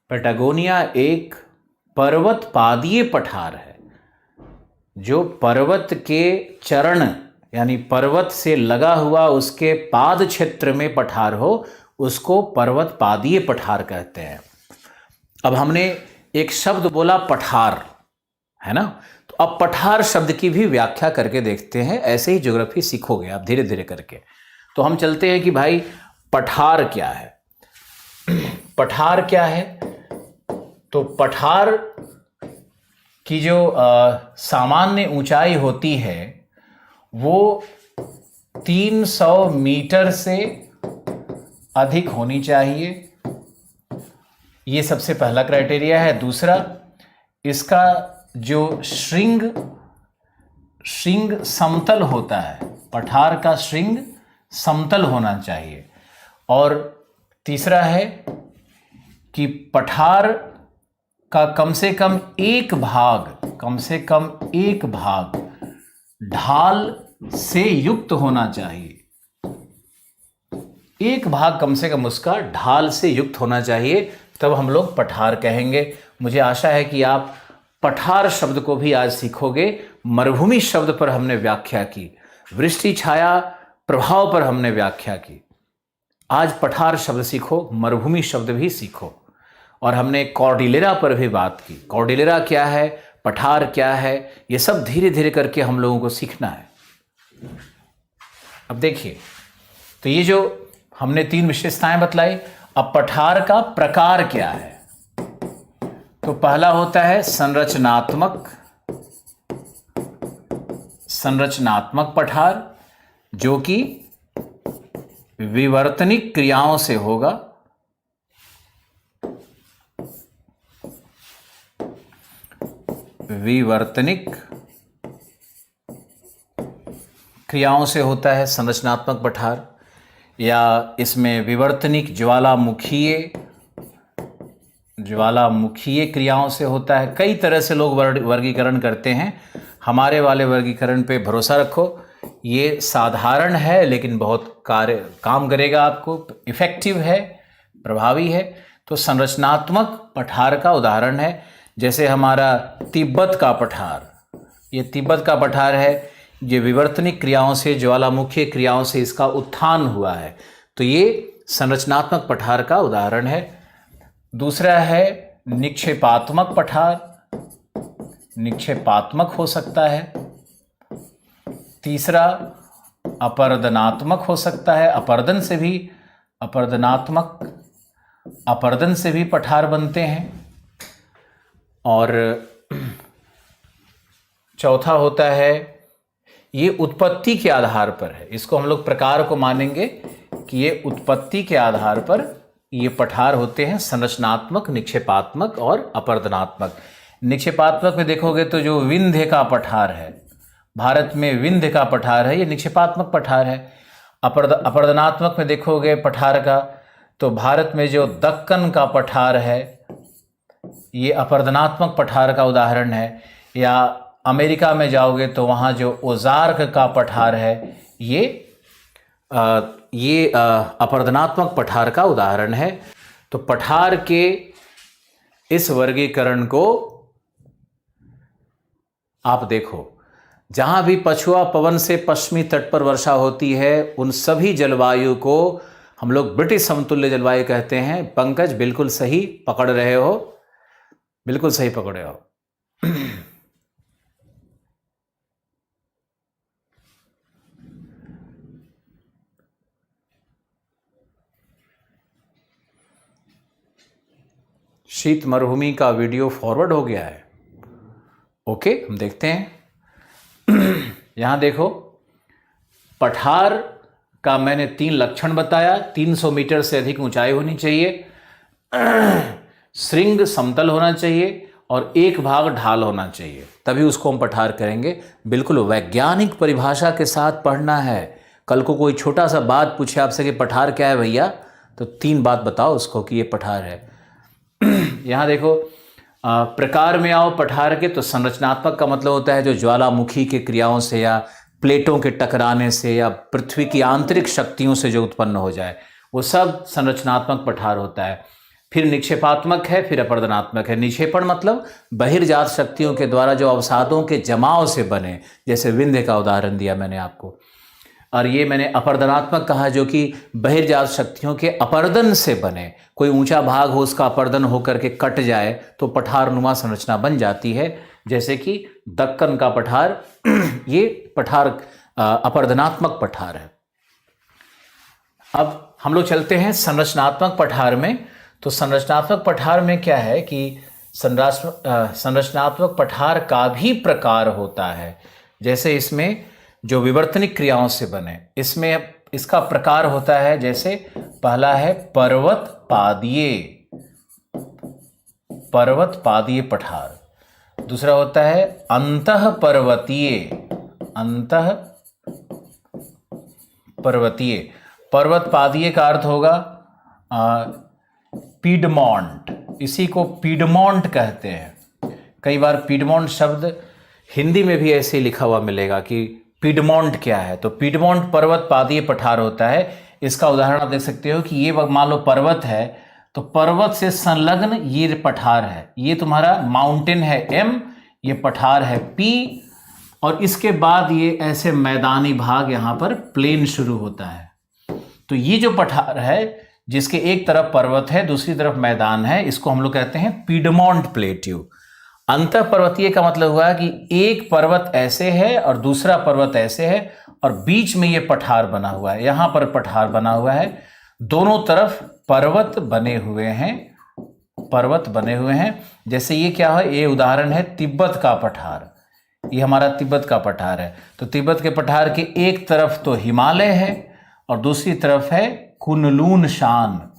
पैटागोनिया एक पर्वत पादीय पठार है। जो पर्वत के चरण यानी पर्वत से लगा हुआ उसके पाद क्षेत्र में पठार हो उसको पर्वत पादीय पठार कहते हैं। अब हमने एक शब्द बोला पठार, है ना? तो अब पठार शब्द की भी व्याख्या करके देखते हैं। ऐसे ही ज्योग्राफी सीखोगे आप धीरे धीरे करके। तो हम चलते हैं कि भाई पठार क्या है। पठार क्या है? तो पठार की जो सामान्य ऊंचाई होती है वो 300 मीटर से अधिक होनी चाहिए। ये सबसे पहला क्राइटेरिया है। दूसरा, इसका जो श्रृंग समतल होता है, पठार का श्रृंग समतल होना चाहिए। और तीसरा है कि पठार का कम से कम एक भाग ढाल से युक्त होना चाहिए। एक भाग कम से कम उसका ढाल से युक्त होना चाहिए, तब हम लोग पठार कहेंगे। मुझे आशा है कि आप पठार शब्द को भी आज सीखोगे। मरुभूमि शब्द पर हमने व्याख्या की, वृष्टि छाया प्रभाव पर हमने व्याख्या की। आज पठार शब्द सीखो, मरुभूमि शब्द भी सीखो। और हमने कॉर्डिलेरा पर भी बात की। कॉर्डिलेरा क्या है, पठार क्या है, ये सब धीरे धीरे करके हम लोगों को सीखना है। अब देखिए, तो ये जो हमने 3 विशेषताएं बतलाई। अब पठार का प्रकार क्या है? तो पहला होता है संरचनात्मक पठार, जो कि विवर्तनिक क्रियाओं से होगा। विवर्तनिक क्रियाओं से होता है संरचनात्मक पठार, या इसमें विवर्तनिक ज्वालामुखीय क्रियाओं से होता है। कई तरह से लोग वर्गीकरण करते हैं। हमारे वाले वर्गीकरण पे भरोसा रखो। ये साधारण है लेकिन बहुत काम करेगा आपको, इफेक्टिव है, प्रभावी है। तो संरचनात्मक पठार का उदाहरण है जैसे हमारा तिब्बत का पठार। ये तिब्बत का पठार है, ये विवर्तनिक क्रियाओं से, ज्वालामुखीय क्रियाओं से इसका उत्थान हुआ है। तो ये संरचनात्मक पठार का उदाहरण है। दूसरा है निक्षेपात्मक पठार, निक्षेपात्मक हो सकता है। तीसरा अपर्दनात्मक हो सकता है, अपरदन से भी पठार बनते हैं। और चौथा होता है, ये उत्पत्ति के आधार पर है। इसको हम लोग प्रकार को मानेंगे कि ये उत्पत्ति के आधार पर ये पठार होते हैं, संरचनात्मक, निक्षेपात्मक और अपर्दनात्मक। निक्षेपात्मक में देखोगे तो जो विंध्य का पठार है, भारत में विंध्य का पठार है, ये निक्षेपात्मक पठार है। अपर्दनात्मक में देखोगे पठार का, तो भारत में जो दक्कन का पठार है ये अपर्दनात्मक पठार का उदाहरण है। या अमेरिका में जाओगे तो वहाँ जो ओजार्क का पठार है ये अपर्दनात्मक पठार का उदाहरण है। तो पठार के इस वर्गीकरण को आप देखो, जहाँ भी पछुआ पवन से पश्चिमी तट पर वर्षा होती है उन सभी जलवायु को हम लोग ब्रिटिश समतुल्य जलवायु कहते हैं। पंकज बिल्कुल सही पकड़ रहे हो, बिल्कुल सही पकड़े हो। शीत मरुभूमि का वीडियो फॉरवर्ड हो गया है। ओके, हम देखते हैं। यहां देखो, पठार का मैंने 3 लक्षण बताया। 300 मीटर से अधिक ऊंचाई होनी चाहिए, श्रृंग समतल होना चाहिए और एक भाग ढाल होना चाहिए, तभी उसको हम पठार करेंगे। बिल्कुल वैज्ञानिक परिभाषा के साथ पढ़ना है। कल को कोई छोटा सा बात पूछे आपसे कि पठार क्या है भैया, तो 3 बात बताओ उसको कि ये पठार है। यहाँ देखो, प्रकार में आओ पठार के, तो संरचनात्मक का मतलब होता है जो ज्वालामुखी के क्रियाओं से या प्लेटों के टकराने से या पृथ्वी की आंतरिक शक्तियों से जो उत्पन्न हो जाए, वो सब संरचनात्मक पठार होता है। फिर निक्षेपात्मक है, फिर अपरदनात्मक है। निक्षेपण मतलब बहिर्जात शक्तियों के द्वारा जो अवसादों के जमाव से बने, जैसे विंध्य का उदाहरण दिया मैंने आपको। और ये मैंने अपरदनात्मक कहा जो कि बहिर्जात शक्तियों के अपरदन से बने। कोई ऊंचा भाग हो, उसका अपरदन होकर के कट जाए तो पठारनुमा संरचना बन जाती है, जैसे कि दक्कन का पठार। ये पठार अपरदनात्मक पठार है। अब हम लोग चलते हैं संरचनात्मक पठार में। तो संरचनात्मक पठार में क्या है कि संरचनात्मक पठार का भी प्रकार होता है। जैसे इसमें जो विवर्तनिक क्रियाओं से बने, इसमें इसका प्रकार होता है। जैसे पहला है पर्वत पादीय पठार, दूसरा होता है अंतः पर्वतीय। पर्वत पादीय का अर्थ होगा पीडमोंट, इसी को पीडमोंट कहते हैं। कई बार पीडमोंट शब्द हिंदी में भी ऐसे लिखा हुआ मिलेगा कि पीडमोंट क्या है, तो पीडमोंट पर्वत पादीय पठार होता है। इसका उदाहरण आप देख सकते हो कि ये मान लो पर्वत है, तो पर्वत से संलग्न ये पठार है। ये तुम्हारा माउंटेन है M, ये पठार है P, और इसके बाद ये ऐसे मैदानी भाग यहाँ पर प्लेन शुरू होता है। तो ये जो पठार है जिसके एक तरफ पर्वत है, दूसरी तरफ मैदान है, इसको हम लोग कहते हैं पीडमोंट प्लेट्यू। अंतः पर्वतीय का मतलब हुआ कि एक पर्वत ऐसे है और दूसरा पर्वत ऐसे है और बीच में ये पठार बना हुआ है। यहां पर पठार बना हुआ है, दोनों तरफ पर्वत बने हुए हैं। जैसे ये क्या है, ये उदाहरण है तिब्बत का पठार। ये हमारा तिब्बत का पठार है। तो तिब्बत के पठार के एक तरफ तो हिमालय है और दूसरी तरफ है कुनलून शान,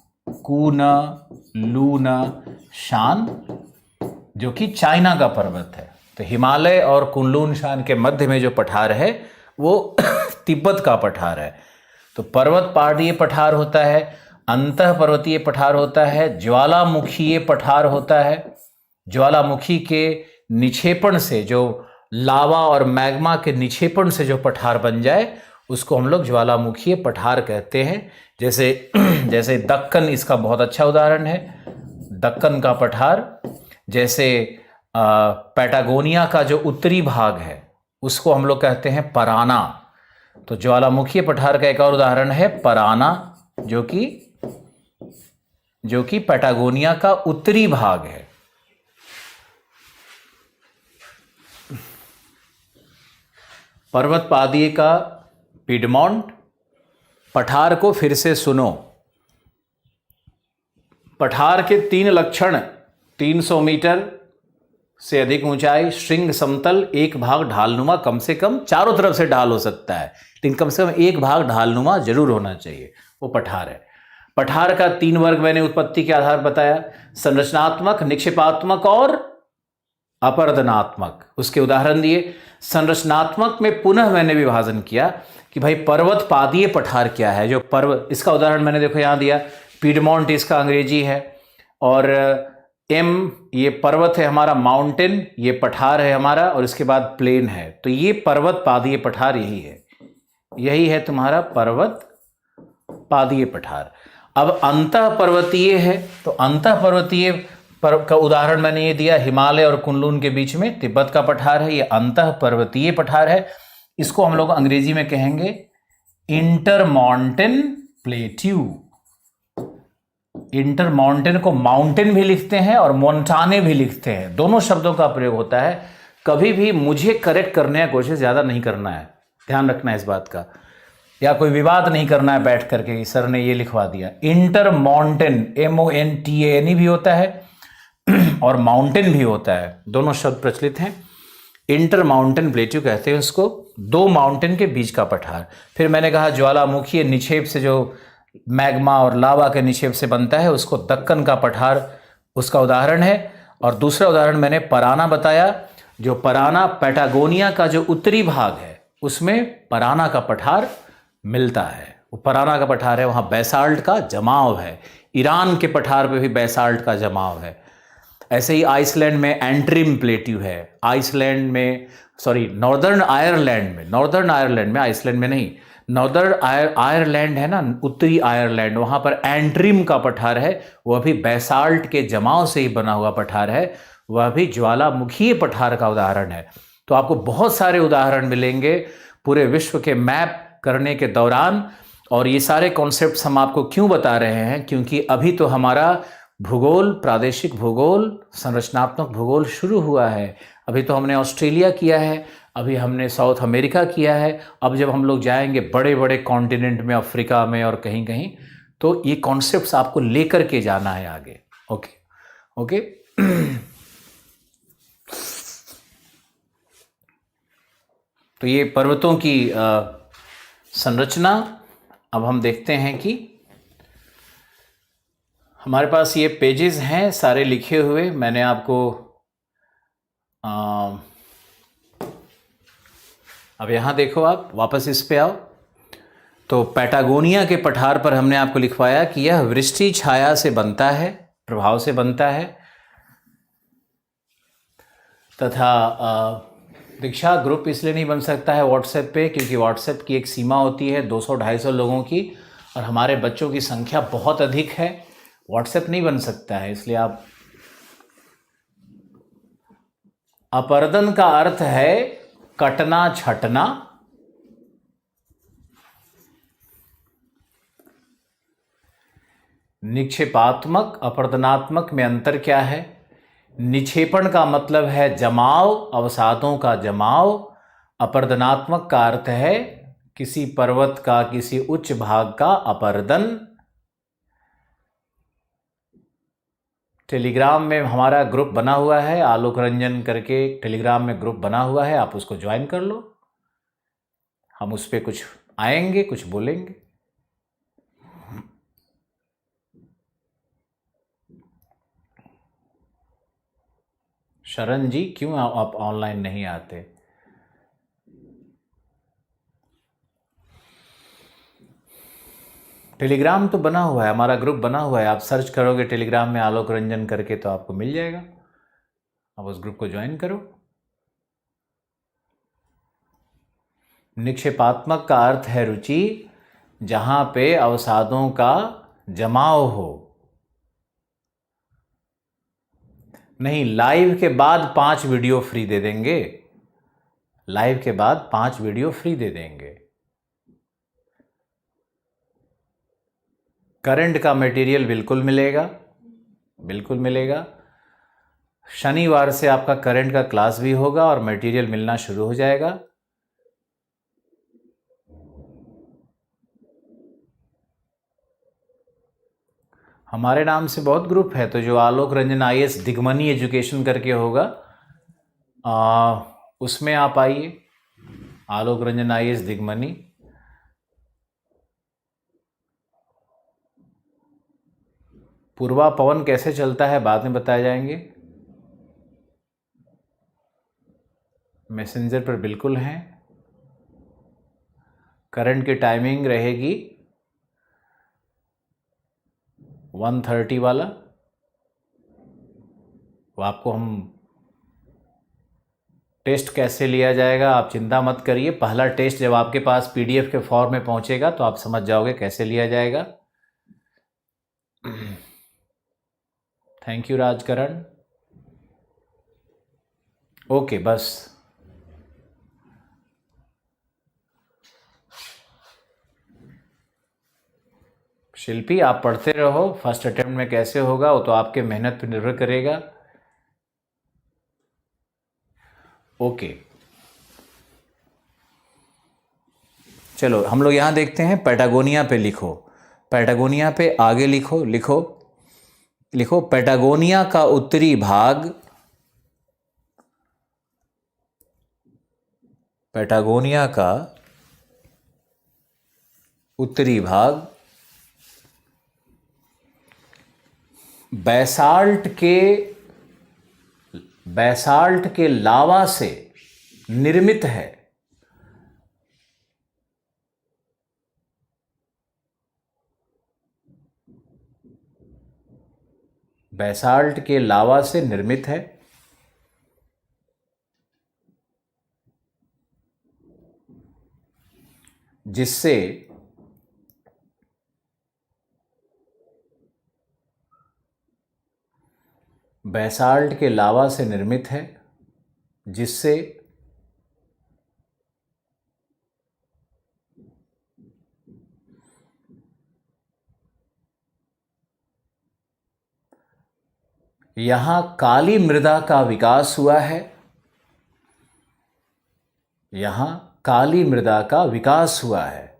जो कि चाइना का पर्वत है। तो हिमालय और कुनलून शान के मध्य में जो पठार है वो तिब्बत का पठार है। तो पर्वत पादीय पठार होता है, अंतः पर्वतीय पठार होता है, ज्वालामुखीय पठार होता है। ज्वालामुखी के निक्षेपण से, जो लावा और मैग्मा के निक्षेपण से जो पठार बन जाए, उसको हम लोग ज्वालामुखीय पठार कहते हैं। जैसे दक्कन इसका बहुत अच्छा उदाहरण है, दक्कन का पठार। जैसे पैटागोनिया का जो उत्तरी भाग है उसको हम लोग कहते हैं पराना। तो ज्वालामुखीय पठार का एक और उदाहरण है पराना, जो कि पैटागोनिया का उत्तरी भाग है। पर्वत पादीय का पीडमोंट। पठार को फिर से सुनो। पठार के 3 लक्षण: 300 मीटर से अधिक ऊंचाई, श्रृंग समतल, एक भाग ढालनुमा, कम से कम चारों तरफ से ढाल हो सकता है लेकिन कम से कम एक भाग ढालनुमा जरूर होना चाहिए, वो पठार है। पठार का 3 वर्ग मैंने उत्पत्ति के आधार बताया: संरचनात्मक, निक्षेपात्मक और अपरदनात्मक। उसके उदाहरण दिए। संरचनात्मक में पुनः मैंने विभाजन किया कि भाई पर्वत पादीय पठार क्या है। जो पर्वत, इसका उदाहरण मैंने देखो यहाँ दिया, पीडमोंट इसका अंग्रेजी है, और M ये पर्वत है हमारा, माउंटेन ये पठार है हमारा, और इसके बाद प्लेन है। तो ये पर्वत पादीय पठार यही है तुम्हारा पर्वत पादीय पठार। अब अंतः पर्वतीय है, तो अंतः पर्वतीय का उदाहरण मैंने ये दिया, हिमालय और कुनलून के बीच में तिब्बत का पठार है, ये अंतः पर्वतीय पठार है। इसको हम लोग अंग्रेजी में कहेंगे इंटरमाउंटेन प्लेट्यू। इंटरमाउंटेन को माउंटेन भी लिखते हैं और मोन्टाने भी लिखते हैं, दोनों शब्दों का प्रयोग होता है। कभी भी मुझे करेक्ट करने की कोशिश ज़्यादा नहीं करना है, ध्यान रखना है इस बात का, या कोई विवाद नहीं करना है बैठ करके सर ने ये लिखवा दिया। इंटरमाउंटेन MONTANE भी होता है और माउंटेन भी होता है, दोनों शब्द प्रचलित हैं। इंटरमाउंटेन प्लेट्यू कहते हैं उसको। दो माउंटेन के बीच का पठार। फिर मैंने कहा ज्वालामुखी निक्षेप से जो मैग्मा और लावा के निक्षेप से बनता है उसको दक्कन का पठार उसका उदाहरण है। और दूसरा उदाहरण मैंने पराना बताया, जो पराना पैटागोनिया का जो उत्तरी भाग है उसमें पराना का पठार मिलता है। वो पराना का पठार है, वहाँ बैसाल्ट का जमाव है। ईरान के पठार पे भी बैसाल्ट का जमाव है। ऐसे ही आइसलैंड में एंट्रिम प्लेट्यू है। आइसलैंड में नॉर्दर्न आयरलैंड में, आइसलैंड में नहीं, नॉर्दर्न आयरलैंड है ना, उत्तरी आयरलैंड, वहाँ पर एंट्रिम का पठार है। वह भी बैसाल्ट के जमाव से ही बना हुआ पठार है। वह भी ज्वालामुखी पठार का उदाहरण है। तो आपको बहुत सारे उदाहरण मिलेंगे पूरे विश्व के मैप करने के दौरान। और ये सारे कॉन्सेप्ट्स हम आपको क्यों बता रहे हैं, क्योंकि अभी तो हमारा भूगोल, प्रादेशिक भूगोल, संरचनात्मक भूगोल शुरू हुआ है। अभी तो हमने ऑस्ट्रेलिया किया है, अभी हमने साउथ अमेरिका किया है। अब जब हम लोग जाएंगे बड़े बड़े कॉन्टिनेंट में, अफ्रीका में और कहीं कहीं, तो ये कॉन्सेप्ट्स आपको लेकर के जाना है आगे। Okay okay. तो ये पर्वतों की संरचना। अब हम देखते हैं कि हमारे पास ये पेजेस हैं सारे लिखे हुए। मैंने आपको अब यहाँ देखो, आप वापस इस पे आओ। तो पैटागोनिया के पठार पर हमने आपको लिखवाया कि यह वृष्टि छाया से बनता है, प्रभाव से बनता है। तथा दीक्षा ग्रुप इसलिए नहीं बन सकता है व्हाट्सएप पे, क्योंकि व्हाट्सएप की एक सीमा होती है 200-250 लोगों की, और हमारे बच्चों की संख्या बहुत अधिक है। व्हाट्सएप नहीं बन सकता है। इसलिए आप, अपर्दन का अर्थ है कटना, छटना। निक्षेपात्मक, अपर्दनात्मक में अंतर क्या है? निक्षेपण का मतलब है जमाव, अवसादों का जमाव। अपर्दनात्मक का अर्थ है किसी पर्वत का, किसी उच्च भाग का अपर्दन। टेलीग्राम में हमारा ग्रुप बना हुआ है, आलोक रंजन करके टेलीग्राम में ग्रुप बना हुआ है, आप उसको ज्वाइन कर लो। हम उस पर कुछ आएंगे, कुछ बोलेंगे। शरण जी, क्यों आप ऑनलाइन नहीं आते? टेलीग्राम तो बना हुआ है, हमारा ग्रुप बना हुआ है। आप सर्च करोगे टेलीग्राम में आलोक रंजन करके तो आपको मिल जाएगा। आप उस ग्रुप को ज्वाइन करो। निक्षेपात्मक का अर्थ है रुचि, जहां पे अवसादों का जमाव हो। नहीं, लाइव के बाद 5 वीडियो फ्री दे देंगे। लाइव के बाद 5 वीडियो फ्री दे देंगे। करंट का मटेरियल बिल्कुल मिलेगा, बिल्कुल मिलेगा। शनिवार से आपका करंट का क्लास भी होगा और मटेरियल मिलना शुरू हो जाएगा। हमारे नाम से बहुत ग्रुप है, तो जो आलोक रंजन IAS दिग्मनी एजुकेशन करके होगा, उसमें आप आइए। आलोक रंजन IAS दिग्मनी। पूर्वा पवन कैसे चलता है बाद में बताए जाएंगे। मैसेंजर पर बिल्कुल हैं। करंट की टाइमिंग रहेगी 1:30 वाला। वो आपको हम टेस्ट कैसे लिया जाएगा आप चिंता मत करिए। पहला टेस्ट जब आपके पास PDF के फॉर्म में पहुंचेगा तो आप समझ जाओगे कैसे लिया जाएगा। Thank you Rajkaran. ओके, बस शिल्पी आप पढ़ते रहो। फर्स्ट अटेम्प्ट में कैसे होगा वो तो आपके मेहनत पर निर्भर करेगा। ओके, चलो हम लोग यहाँ देखते हैं। पैटागोनिया पे लिखो, पैटागोनिया पे आगे लिखो, लिखो लिखो पैटागोनिया का उत्तरी भाग, पैटागोनिया का उत्तरी भाग बैसाल्ट के लावा से निर्मित है। बैसाल्ट के लावा से निर्मित है, जिससे बैसाल्ट के लावा से निर्मित है जिससे यहां काली मृदा का विकास हुआ है। यहां काली मृदा का विकास हुआ है।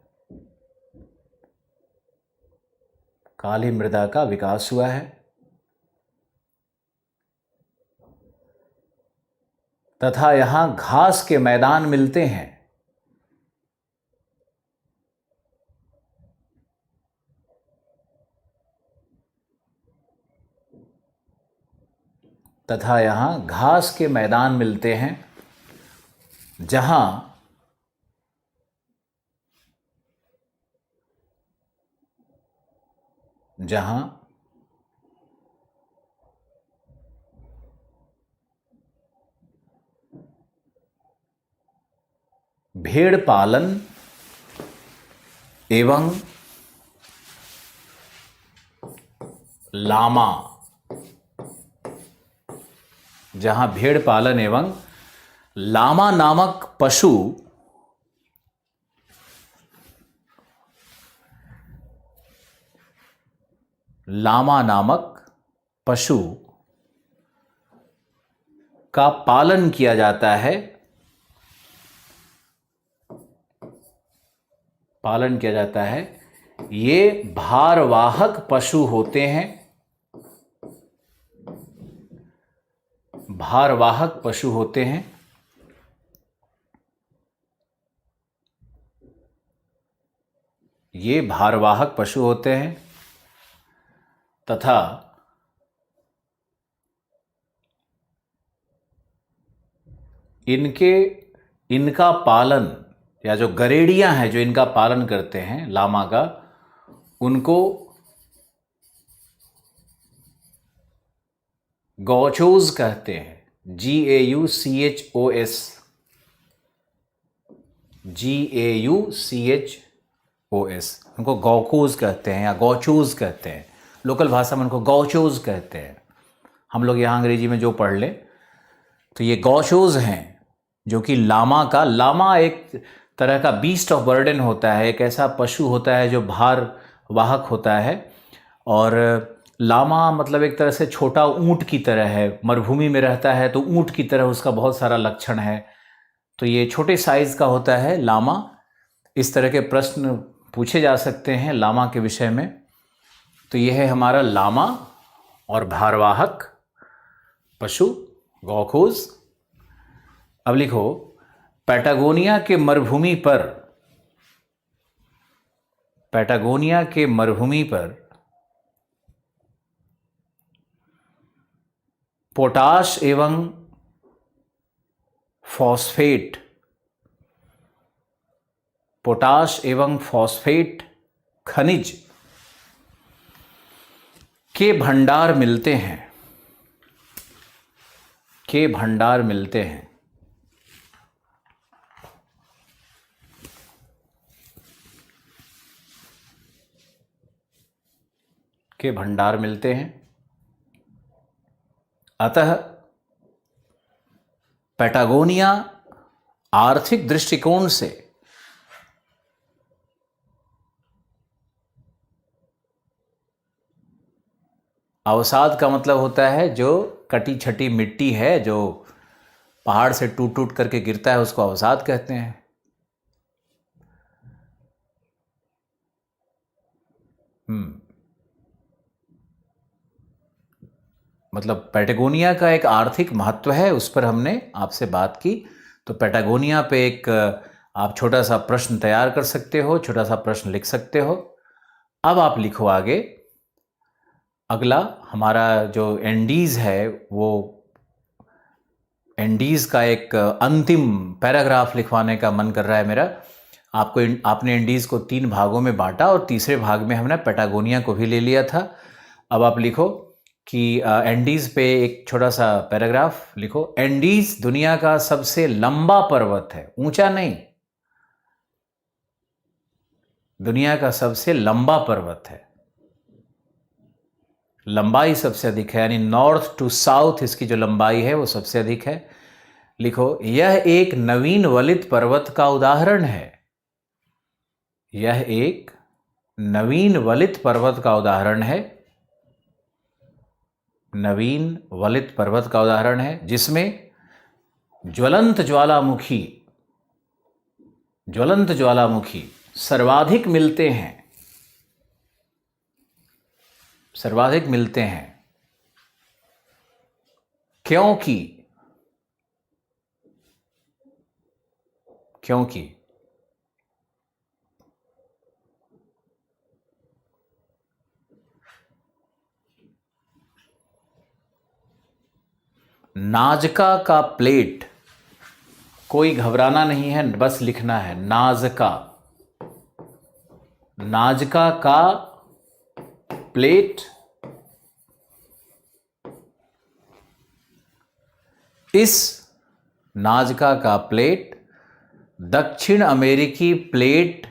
काली मृदा का विकास हुआ है तथा यहां घास के मैदान मिलते हैं। तथा यहां घास के मैदान मिलते हैं जहां भेड़ पालन एवं लामा जहां भेड़ पालन एवं लामा नामक पशु का पालन किया जाता है। ये भारवाहक पशु होते हैं। भारवाहक पशु होते हैं ये भारवाहक पशु होते हैं तथा इनका पालन या जो गरेड़ियां हैं जो इनका पालन करते हैं लामा का, उनको गौचोज कहते हैं। GAUCHOS उनको गौकोज कहते हैं या गौचोज कहते हैं। लोकल भाषा में उनको गौचोज कहते हैं। हम लोग यहाँ अंग्रेजी में जो पढ़ लें तो ये गौचोज हैं, जो कि लामा एक तरह का बीस्ट ऑफ बर्डन होता है। एक ऐसा पशु होता है जो भारवाहक होता है। और लामा मतलब एक तरह से छोटा ऊंट की तरह है। मरुभूमि में रहता है तो ऊंट की तरह उसका बहुत सारा लक्षण है। तो ये छोटे साइज का होता है लामा। इस तरह के प्रश्न पूछे जा सकते हैं लामा के विषय में। तो यह है हमारा लामा और भारवाहक पशु गौकोज। अब लिखो, पैटागोनिया के मरुभूमि पर पोटाश एवं फॉस्फेट खनिज के भंडार मिलते हैं। के भंडार मिलते हैं। अतः पैटागोनिया आर्थिक दृष्टिकोण से अवसाद का मतलब होता है जो कटी छटी मिट्टी है जो पहाड़ से टूट टूट करके गिरता है, उसको अवसाद कहते हैं। मतलब पैटागोनिया का एक आर्थिक महत्व है, उस पर हमने आपसे बात की। तो पैटागोनिया पे एक आप छोटा सा प्रश्न तैयार कर सकते हो, छोटा सा प्रश्न लिख सकते हो। अब आप लिखो आगे। अगला हमारा जो एंडीज़ है, वो एंडीज़ का एक अंतिम पैराग्राफ लिखवाने का मन कर रहा है मेरा। आपने एंडीज़ को 3 भागों में बांटा और तीसरे भाग में हमने पैटागोनिया को भी ले लिया था। अब आप लिखो कि एंडीज़ पे एक छोटा सा पैराग्राफ लिखो। एंडीज़ दुनिया का सबसे लंबा पर्वत है, ऊंचा नहीं, दुनिया का सबसे लंबा पर्वत है, लंबाई सबसे अधिक है, यानी नॉर्थ टू साउथ इसकी जो लंबाई है वो सबसे अधिक है। लिखो, यह एक नवीन वलित पर्वत का उदाहरण है, यह एक नवीन वलित पर्वत का उदाहरण है, नवीन वलित पर्वत का उदाहरण है जिसमें ज्वलंत ज्वालामुखी सर्वाधिक मिलते हैं, सर्वाधिक मिलते हैं, क्योंकि नाजका का प्लेट, कोई घबराना नहीं है, बस लिखना है नाजका, नाजका का प्लेट इस नाजका का प्लेट दक्षिण अमेरिकी प्लेट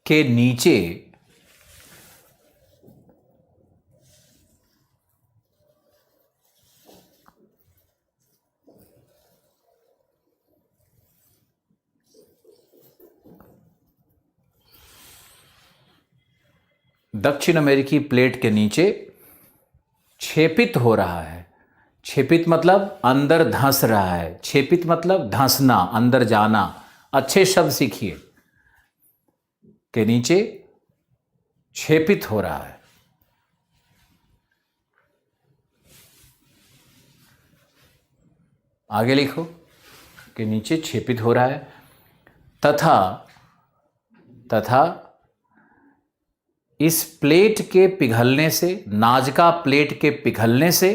के नीचे दक्षिण अमेरिकी प्लेट के नीचे छेपित हो रहा है। छेपित मतलब अंदर धंस रहा है, छेपित मतलब धंसना, अंदर जाना। अच्छे शब्द सीखिए, के नीचे छेपित हो रहा है। आगे लिखो, के नीचे छेपित हो रहा है, तथा इस प्लेट के पिघलने से, नाजका प्लेट के पिघलने से,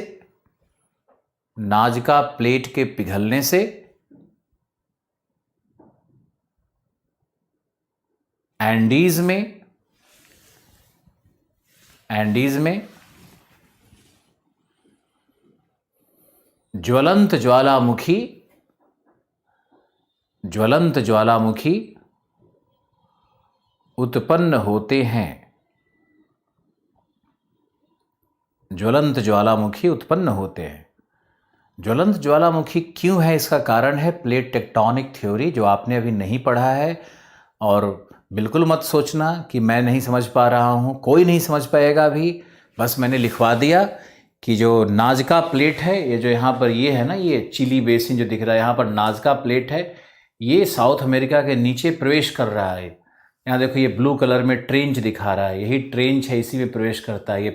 नाजका प्लेट के पिघलने से एंडीज में ज्वलंत ज्वालामुखी उत्पन्न होते हैं, ज्वलंत ज्वालामुखी उत्पन्न होते हैं। ज्वलंत ज्वालामुखी क्यों है, इसका कारण है प्लेट टेक्टोनिक थ्योरी, जो आपने अभी नहीं पढ़ा है। और बिल्कुल मत सोचना कि मैं नहीं समझ पा रहा हूँ, कोई नहीं समझ पाएगा अभी। बस मैंने लिखवा दिया कि जो नाजका प्लेट है, ये जो यहाँ पर ये है ना, ये चिली बेसिन जो दिख रहा है, यहाँ पर नाजका प्लेट है, ये साउथ अमेरिका के नीचे प्रवेश कर रहा है। यहाँ देखो, ये ब्लू कलर में ट्रेंच दिखा रहा है, यही ट्रेंच है, इसी में प्रवेश करता है। ये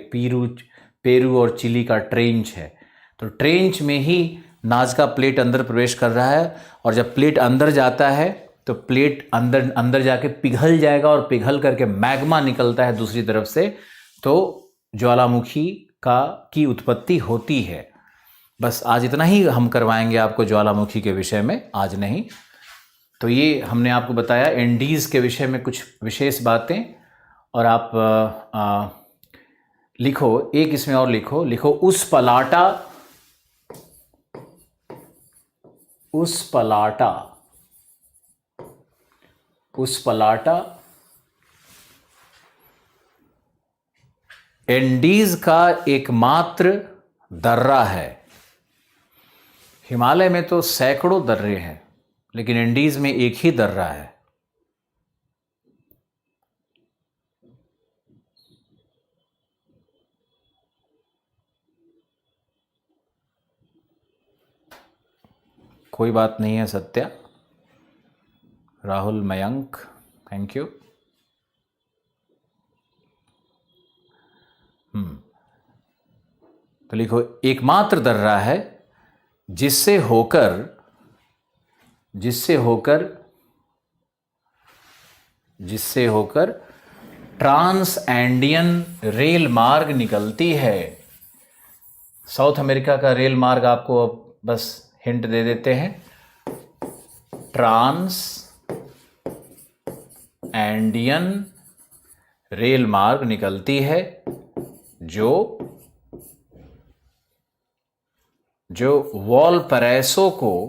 पेरू और चिली का ट्रेंच है। तो ट्रेंच में ही नाजका प्लेट अंदर प्रवेश कर रहा है, और जब प्लेट अंदर जाता है तो प्लेट अंदर जाके पिघल जाएगा, और पिघल करके मैग्मा निकलता है दूसरी तरफ से, तो ज्वालामुखी की उत्पत्ति होती है। बस आज इतना ही हम करवाएंगे आपको ज्वालामुखी के विषय में, आज नहीं। तो ये हमने आपको बताया एंडीज़ के विषय में कुछ विशेष बातें। और आप लिखो, एक इसमें और लिखो, उस पलाटा एंडीज का एकमात्र दर्रा है। हिमालय में तो सैकड़ों दर्रे हैं, लेकिन एंडीज में एक ही दर्रा है। कोई बात नहीं है सत्या, राहुल, मयंक, थैंक यू। तो लिखो, एकमात्र दर्रा है जिससे होकर जिससे होकर ट्रांस एंडियन रेल मार्ग निकलती है। साउथ अमेरिका का रेल मार्ग आपको बस हिंट दे देते हैं, ट्रांस एंडियन रेल मार्ग निकलती है जो वॉलपरैसो को,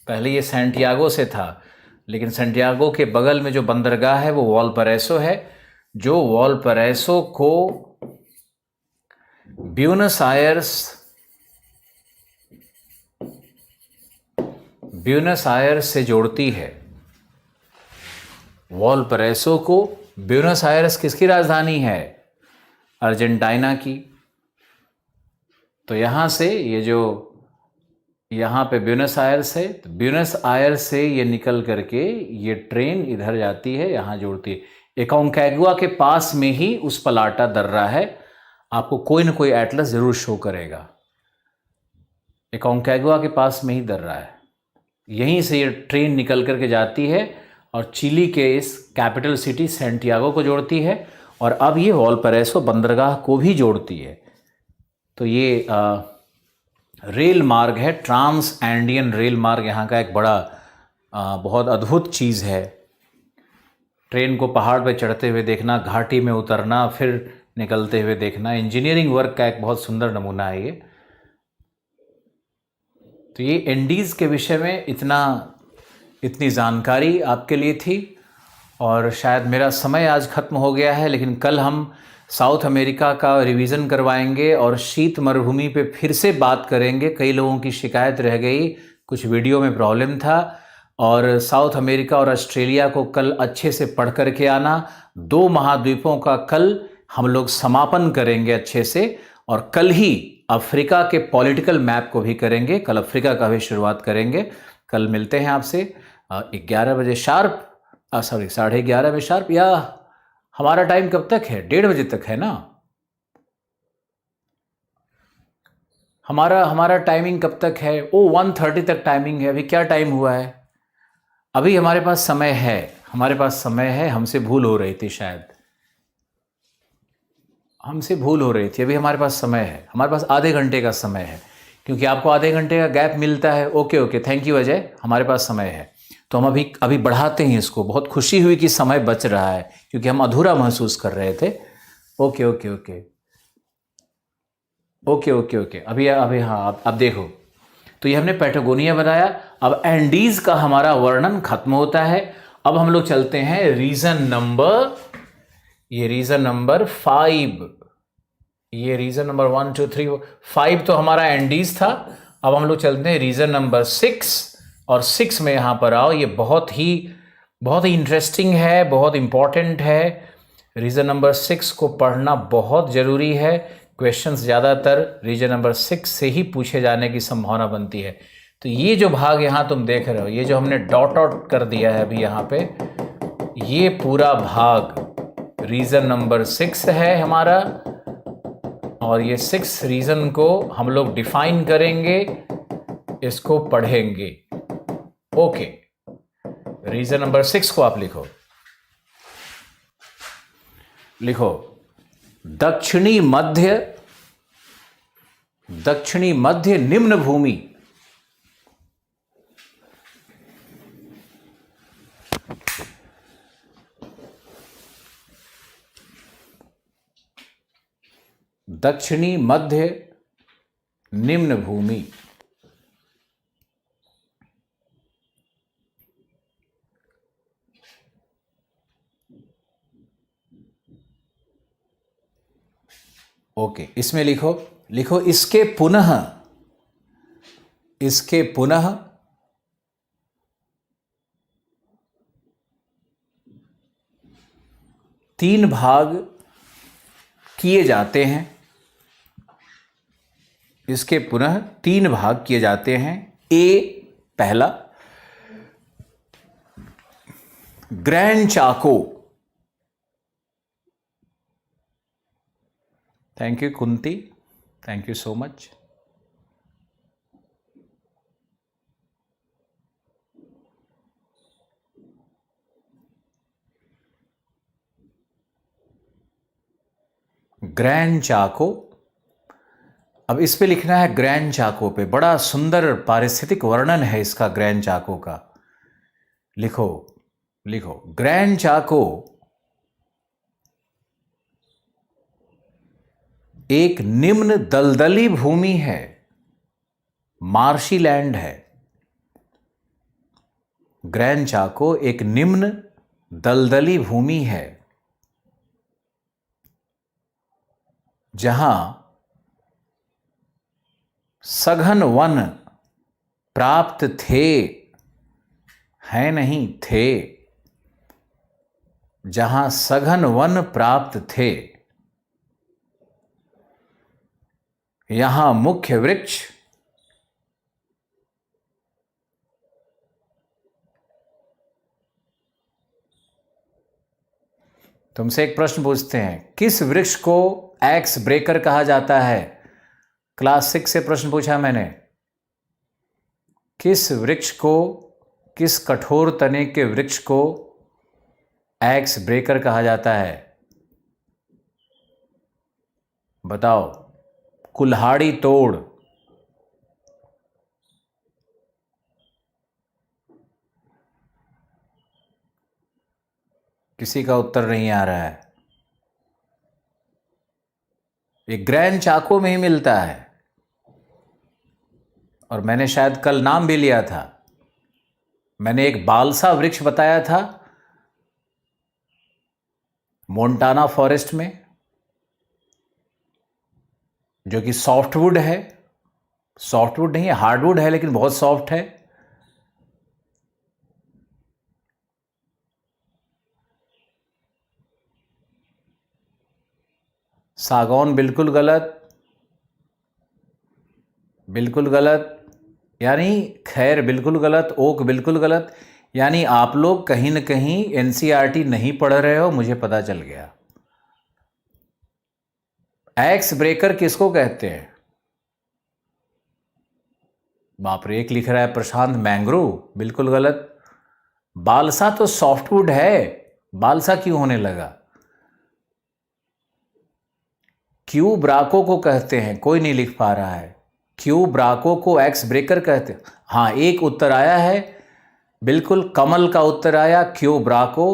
पहले ये सैंटियागो से था, लेकिन सैंटियागो के बगल में जो बंदरगाह है वो वॉलपरैसो है, जो वॉलपरैसो को ब्यूनस आयर्स से जोड़ती है। वॉलपरैसो को, ब्यूनस आयर्स किसकी राजधानी है? अर्जेंटीना की। तो यहां से ये जो यहाँ पे ब्यूनस आयर्स है, तो ब्यूनस आयर्स से ये निकल करके ये ट्रेन इधर जाती है, यहाँ जुड़ती है। एकोंकागुआ के पास में ही उस पलाटा दर्रा है, आपको कोई ना कोई एटलस जरूर शो करेगा। एकोंकागुआ के पास में ही दर्रा है, यहीं से ये ट्रेन निकल करके जाती है और चिली के इस कैपिटल सिटी सैंटियागो को जोड़ती है, और अब ये वॉलपरैसो बंदरगाह को भी जोड़ती है। तो ये रेल मार्ग है, ट्रांस एंडियन रेल मार्ग, यहाँ का एक बड़ा बहुत अद्भुत चीज़ है। ट्रेन को पहाड़ पे चढ़ते हुए देखना, घाटी में उतरना, फिर निकलते हुए देखना, इंजीनियरिंग वर्क का एक बहुत सुंदर नमूना है ये। तो ये एंडीज़ के विषय में इतनी जानकारी आपके लिए थी, और शायद मेरा समय आज ख़त्म हो गया है, लेकिन कल हम साउथ अमेरिका का रिवीजन करवाएंगे और शीत मरुभूमि पे फिर से बात करेंगे। कई लोगों की शिकायत रह गई, कुछ वीडियो में प्रॉब्लम था, और साउथ अमेरिका और ऑस्ट्रेलिया को कल अच्छे से पढ़ करके आना। 2 महाद्वीपों का कल हम लोग समापन करेंगे अच्छे से, और कल ही अफ्रीका के पॉलिटिकल मैप को भी करेंगे, कल अफ्रीका का भी शुरुआत करेंगे। कल मिलते हैं आपसे 11 बजे शार्प, सॉरी 11:30 बजे शार्प, या हमारा टाइम कब तक है? 1:30 बजे तक है ना? हमारा टाइमिंग कब तक है? 1:30 तक टाइमिंग है। अभी क्या टाइम हुआ है? अभी हमारे पास समय है, हमसे भूल हो रही थी शायद, अभी हमारे पास समय है, हमारे पास आधे घंटे का समय है, क्योंकि आपको आधे घंटे का गैप मिलता है। ओके, थैंक यू अजय, हमारे पास समय है, तो हम अभी बढ़ाते हैं इसको। बहुत खुशी हुई कि समय बच रहा है, क्योंकि हम अधूरा महसूस कर रहे थे। ओके, अभी हाँ, अब देखो, तो ये हमने पैटागोनिया बनाया। अब एंडीज का हमारा वर्णन खत्म होता है। अब हम लोग चलते हैं रीजन नंबर 5। ये रीजन नंबर 1 2 3 5 तो हमारा एंडीज था। अब हम लोग चलते हैं रीजन नंबर 6, और 6 में यहां पर आओ। ये बहुत ही इंटरेस्टिंग है, बहुत इंपॉर्टेंट है। रीजन नंबर 6 को पढ़ना बहुत जरूरी है। क्वेश्चंस ज़्यादातर रीजन नंबर 6 से ही पूछे जाने की संभावना बनती है। तो ये जो भाग यहाँ तुम देख रहे हो, ये जो हमने डॉट आउट कर दिया है अभी यहाँ पे, ये पूरा भाग रीजन नंबर 6 है हमारा, और ये 6 रीजन को हम लोग डिफाइन करेंगे, इसको पढ़ेंगे। ओके, रीजन नंबर 6 को आप लिखो दक्षिणी मध्य निम्न भूमि। दक्षिणी मध्य निम्न भूमि। ओके, इसमें लिखो इसके पुनः 3 भाग किए जाते हैं। इसके पुनः 3 भाग किए जाते हैं। पहला, grand Chaco. Thank you Kunti, thank you so much. Grand Chaco. अब इस पे लिखना है ग्रैंड चाको पे, बड़ा सुंदर पारिस्थितिक वर्णन है इसका ग्रैंड चाको का। लिखो लिखो, ग्रैंड चाको एक निम्न दलदली भूमि है, मार्शी लैंड है। ग्रैंड चाको एक निम्न दलदली भूमि है जहां सघन वन प्राप्त थे, हैं नहीं थे, जहां सघन वन प्राप्त थे, यहां मुख्य वृक्ष तुमसे एक प्रश्न पूछते हैं, किस वृक्ष को एक्स ब्रेकर कहा जाता है? क्लास 6 से प्रश्न पूछा मैंने। किस वृक्ष को, किस कठोर तने के वृक्ष को एक्स ब्रेकर कहा जाता है? बताओ। कुल्हाड़ी तोड़। किसी का उत्तर नहीं आ रहा है। ये ग्रैंड चाको में ही मिलता है और मैंने शायद कल नाम भी लिया था। मैंने एक बालसा वृक्ष बताया था मोंटाना फॉरेस्ट में, जो कि सॉफ्टवुड है। सॉफ्टवुड नहीं है, हार्डवुड है, लेकिन बहुत सॉफ्ट है। सागौन बिल्कुल गलत, बिल्कुल गलत। यानी खैर बिल्कुल गलत, ओक बिल्कुल गलत। यानी आप लोग कहीं न कहीं एनसीईआरटी नहीं पढ़ रहे हो, मुझे पता चल गया। एक्स ब्रेकर किसको कहते हैं? बाप रे, एक लिख रहा है प्रशांत मैंग्रोव, बिल्कुल गलत। बालसा तो सॉफ्टवुड है, बालसा क्यों होने लगा? क्यू ब्राको को कहते हैं, कोई नहीं लिख पा रहा है। क्यू ब्राको को एक्स ब्रेकर कहते हैं। हाँ, एक उत्तर आया है, बिल्कुल। कमल का उत्तर आया क्यू ब्राको,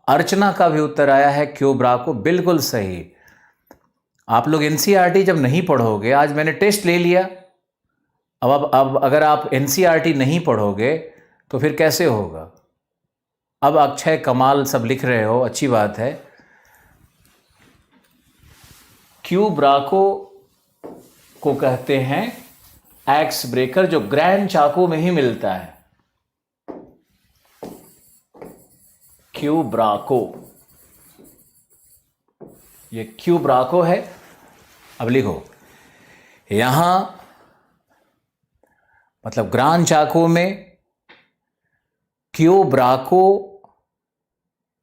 अर्चना का भी उत्तर आया है क्यू ब्राको, बिल्कुल सही। आप लोग एनसीईआरटी जब नहीं पढ़ोगे, आज मैंने टेस्ट ले लिया, अब अगर आप एनसीईआरटी नहीं पढ़ोगे तो फिर कैसे होगा? अब अक्षय कमाल सब लिख रहे हो, अच्छी बात है। क्यू ब्राको को कहते हैं एक्स ब्रेकर, जो ग्रैंड चाको में ही मिलता है। क्यू ब्राको, ये क्यू ब्राको है। अब लिखो, यहां मतलब ग्रैंड चाको में क्यू ब्राको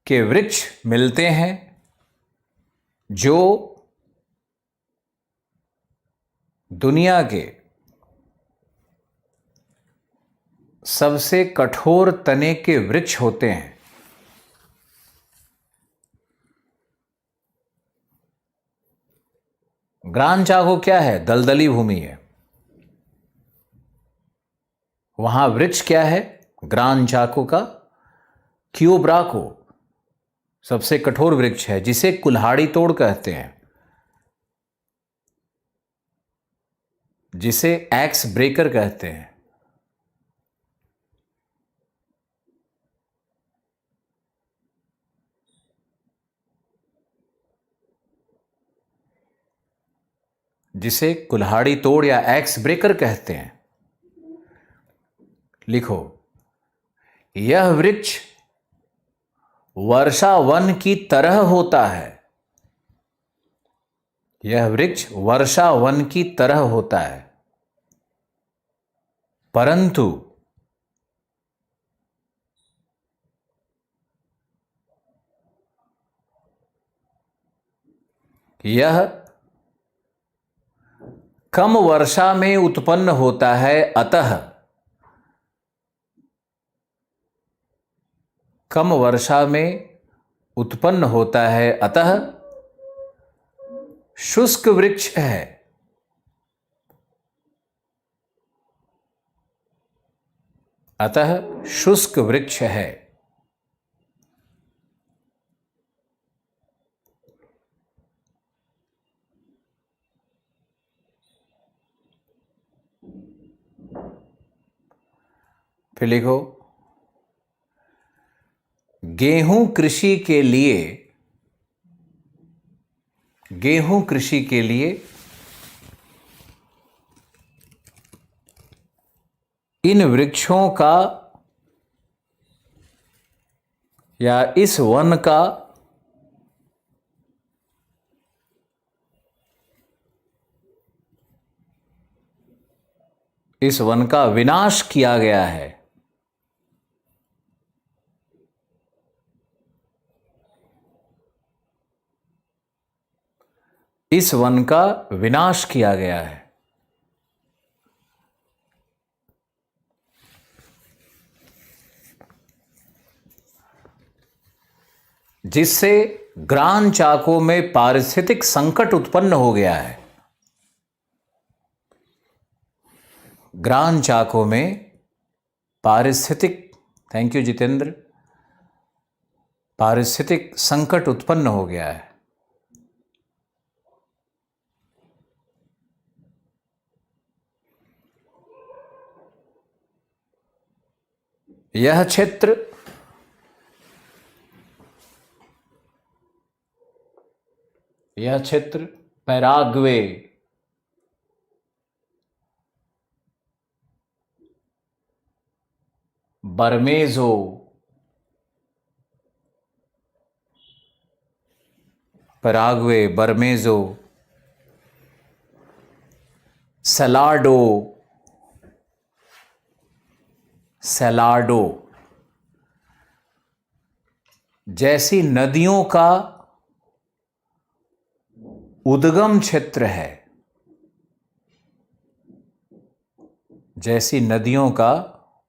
के वृक्ष मिलते हैं जो दुनिया के सबसे कठोर तने के वृक्ष होते हैं। ग्रैंड चाको क्या है? दलदली भूमि है। वहां वृक्ष क्या है ग्रैंड चाको का? क्यू ब्राको, सबसे कठोर वृक्ष है जिसे कुल्हाड़ी तोड़ कहते हैं, जिसे एक्स ब्रेकर कहते हैं। जिसे कुल्हाड़ी तोड़ या एक्स ब्रेकर कहते हैं। लिखो, यह वृक्ष वर्षा वन की तरह होता है। यह वृक्ष वर्षा वन की तरह होता है, परंतु यह कम वर्षा में उत्पन्न होता है, अतः कम वर्षा में उत्पन्न होता है, अतः शुष्क वृक्ष है। अतः शुष्क वृक्ष है। फिर लिखो, गेहूं कृषि के लिए, गेहूं कृषि के लिए इन वृक्षों का या इस वन का विनाश किया गया है। इस वन का विनाश किया गया है। जिससे ग्रान चाको में पारिस्थितिक संकट उत्पन्न हो गया है। ग्रान चाको में पारिस्थितिक, थैंक यू जितेंद्र, पारिस्थितिक संकट उत्पन्न हो गया है। यह क्षेत्र पैराग्वे, बर्मेजो, पैराग्वे, बर्मेजो, सेलाडो, जैसी नदियों का उद्गम क्षेत्र है। जैसी नदियों का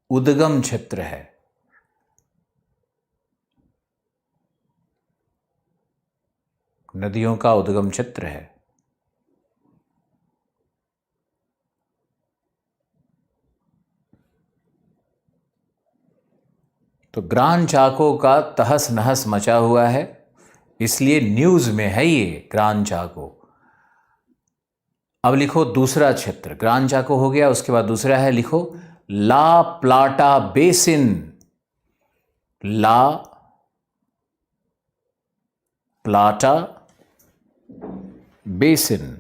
उद्गम क्षेत्र है। नदियों का उद्गम क्षेत्र है। तो ग्रान चाको का तहस नहस मचा हुआ है, इसलिए न्यूज में है ये ग्रान चाको। अब लिखो दूसरा क्षेत्र, ग्रान चाको हो गया, उसके बाद दूसरा है, लिखो ला प्लाटा बेसिन। ला प्लाटा बेसिन।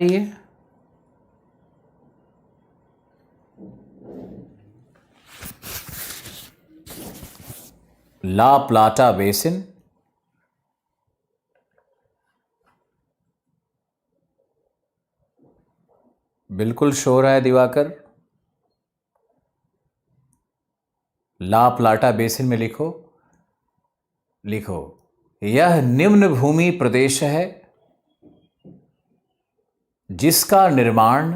ये ला प्लाटा बेसिन बिल्कुल श्योर है दिवाकर। ला प्लाटा बेसिन में लिखो, यह निम्न भूमि प्रदेश है जिसका निर्माण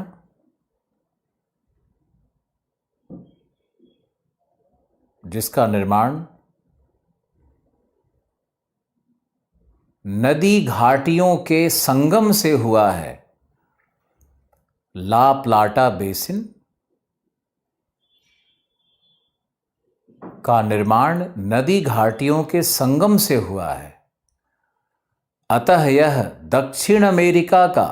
नदी घाटियों के संगम से हुआ है। ला प्लाटा बेसिन का निर्माण नदी घाटियों के संगम से हुआ है। अतः यह दक्षिण अमेरिका का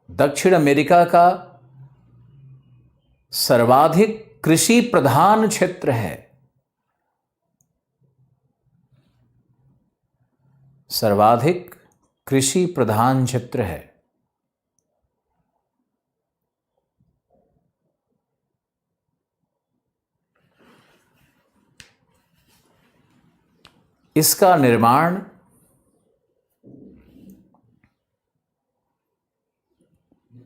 दक्षिण अमेरिका का सर्वाधिक कृषि प्रधान क्षेत्र है। सर्वाधिक कृषि प्रधान क्षेत्र है। इसका निर्माण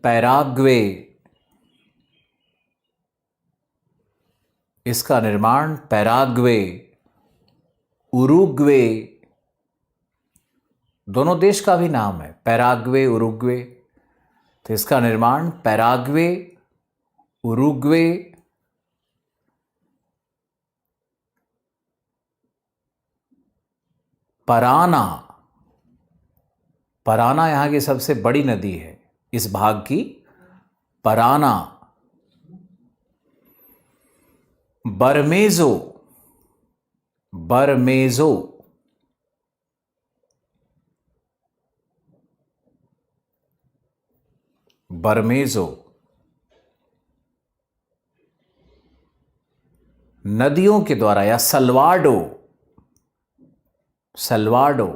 पैराग्वे इसका निर्माण पैराग्वे, उरुग्वे, दोनों देश का भी नाम है, पैराग्वे, उरुग्वे। तो इसका निर्माण पैराग्वे, उरुग्वे, पराना, पराना यहाँ की सबसे बड़ी नदी है इस भाग की, पराना, बरमेजो, बरमेजो, बरमेजो, नदियों के द्वारा, या सलवाडो, सलवाडो,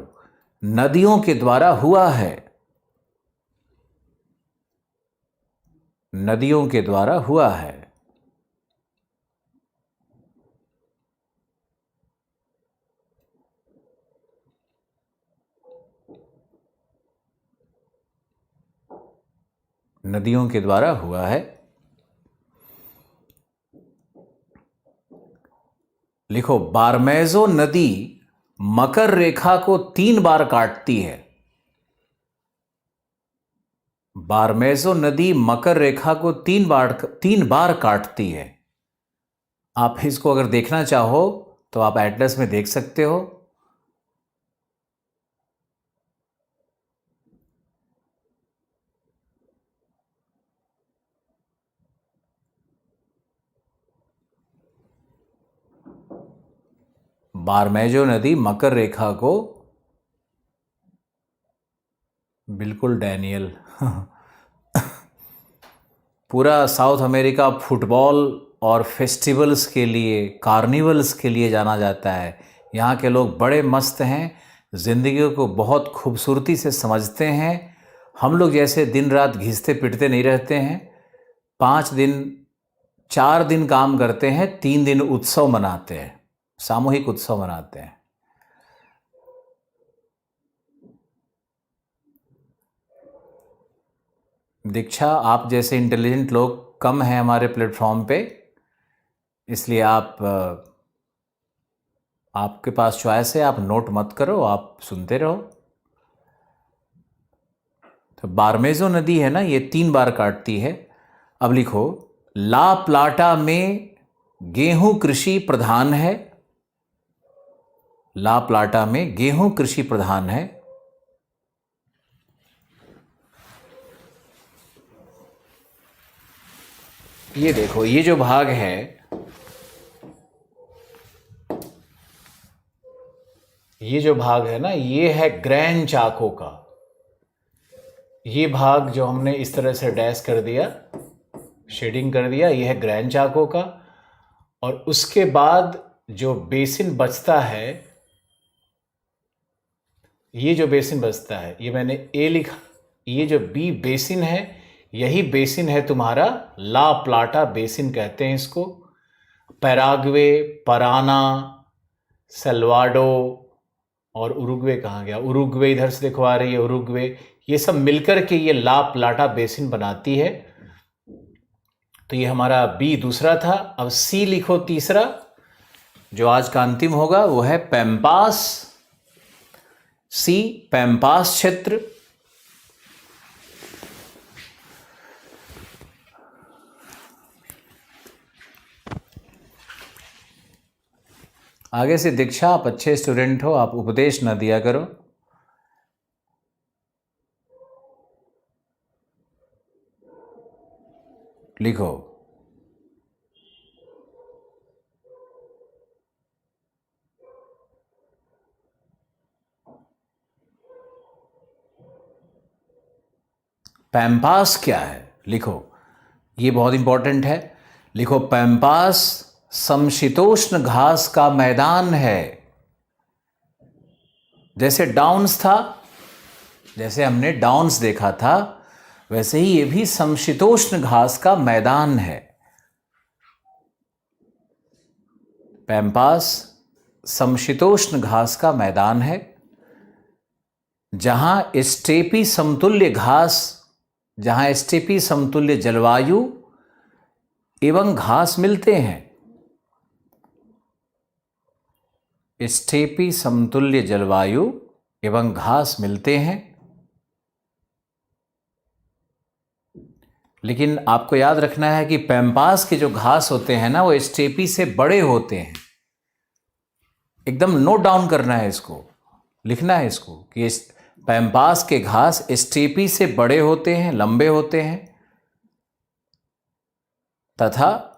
नदियों के द्वारा हुआ है, नदियों के द्वारा हुआ है। नदियों के द्वारा हुआ है। लिखो, बारमेजो नदी मकर रेखा को 3 बार काटती है। बारमेजो नदी मकर रेखा को 3 बार काटती है। आप इसको अगर देखना चाहो तो आप एटलस में देख सकते हो। बारमेजो नदी मकर रेखा को, बिल्कुल डैनियल, पूरा साउथ अमेरिका फुटबॉल और फेस्टिवल्स के लिए, कार्निवल्स के लिए जाना जाता है। यहाँ के लोग बड़े मस्त हैं, ज़िंदगी को बहुत खूबसूरती से समझते हैं। हम लोग जैसे दिन रात घिसते पिटते नहीं रहते हैं। 5 दिन 4 दिन काम करते हैं, 3 दिन उत्सव मनाते हैं, सामूहिक उत्सव मनाते हैं। दीक्षा, आप जैसे इंटेलिजेंट लोग कम हैं हमारे प्लेटफॉर्म पे, इसलिए आपके पास चॉइस है, आप नोट मत करो, आप सुनते रहो। तो बारमेजो नदी है ना, ये 3 बार काटती है। अब लिखो, ला प्लाटा में गेहूं कृषि प्रधान है। ला प्लाटा में गेहूं कृषि प्रधान है। ये देखो, ये जो भाग है, ये जो भाग है ना, ये है ग्रैंड चाको का। ये भाग जो हमने इस तरह से डैश कर दिया, शेडिंग कर दिया, ये है ग्रैंड चाको का। और उसके बाद जो बेसिन बचता है, ये जो बेसिन बचता है, ये मैंने ए लिखा, ये जो बी बेसिन है, यही बेसिन है तुम्हारा ला प्लाटा बेसिन कहते हैं इसको। पैराग्वे, पराना, सल्वाडो और उरुग्वे कहाँ गया? उरुग्वे इधर से देखो आ रही है, उरुग्वे, ये सब मिलकर के ये ला प्लाटा बेसिन बनाती है। तो ये हमारा बी दूसरा था। अब सी लिखो तीसरा, जो आज का अंतिम होगा, वो है पैम्पास। सी, पैम्पास क्षेत्र। आगे से दीक्षा, आप अच्छे स्टूडेंट हो, आप उपदेश न दिया करो। लिखो, पैम्पास क्या है? लिखो, ये बहुत इंपॉर्टेंट है। लिखो, पैम्पास समशीतोष्ण घास का मैदान है। जैसे डाउन्स था, जैसे हमने डाउन्स देखा था, वैसे ही ये भी समशीतोष्ण घास का मैदान है। पैम्पास समशीतोष्ण घास का मैदान है, जहां स्टेपी समतुल्य घास, जहां स्टेपी समतुल्य जलवायु एवं घास मिलते हैं। स्टेपी समतुल्य जलवायु एवं घास मिलते हैं, लेकिन आपको याद रखना है कि पैम्पास के जो घास होते हैं ना वो स्टेपी से बड़े होते हैं। एकदम नोट डाउन करना है इसको, लिखना है इसको कि पैम्पास के घास स्टेपी से बड़े होते हैं, लंबे होते हैं तथा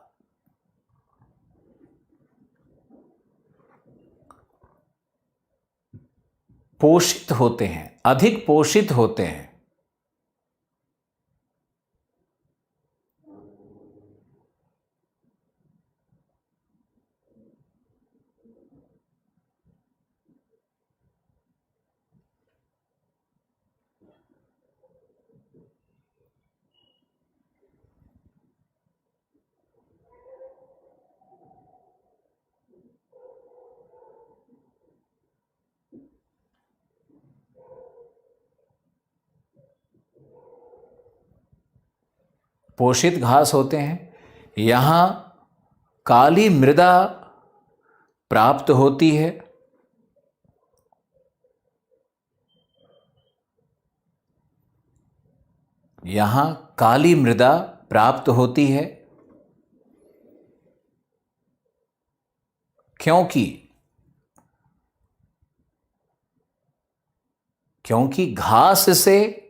पोषित होते हैं, अधिक पोषित होते हैं। पोषित घास होते हैं। यहां काली मृदा प्राप्त होती है। यहां काली मृदा प्राप्त होती है क्योंकि घास से,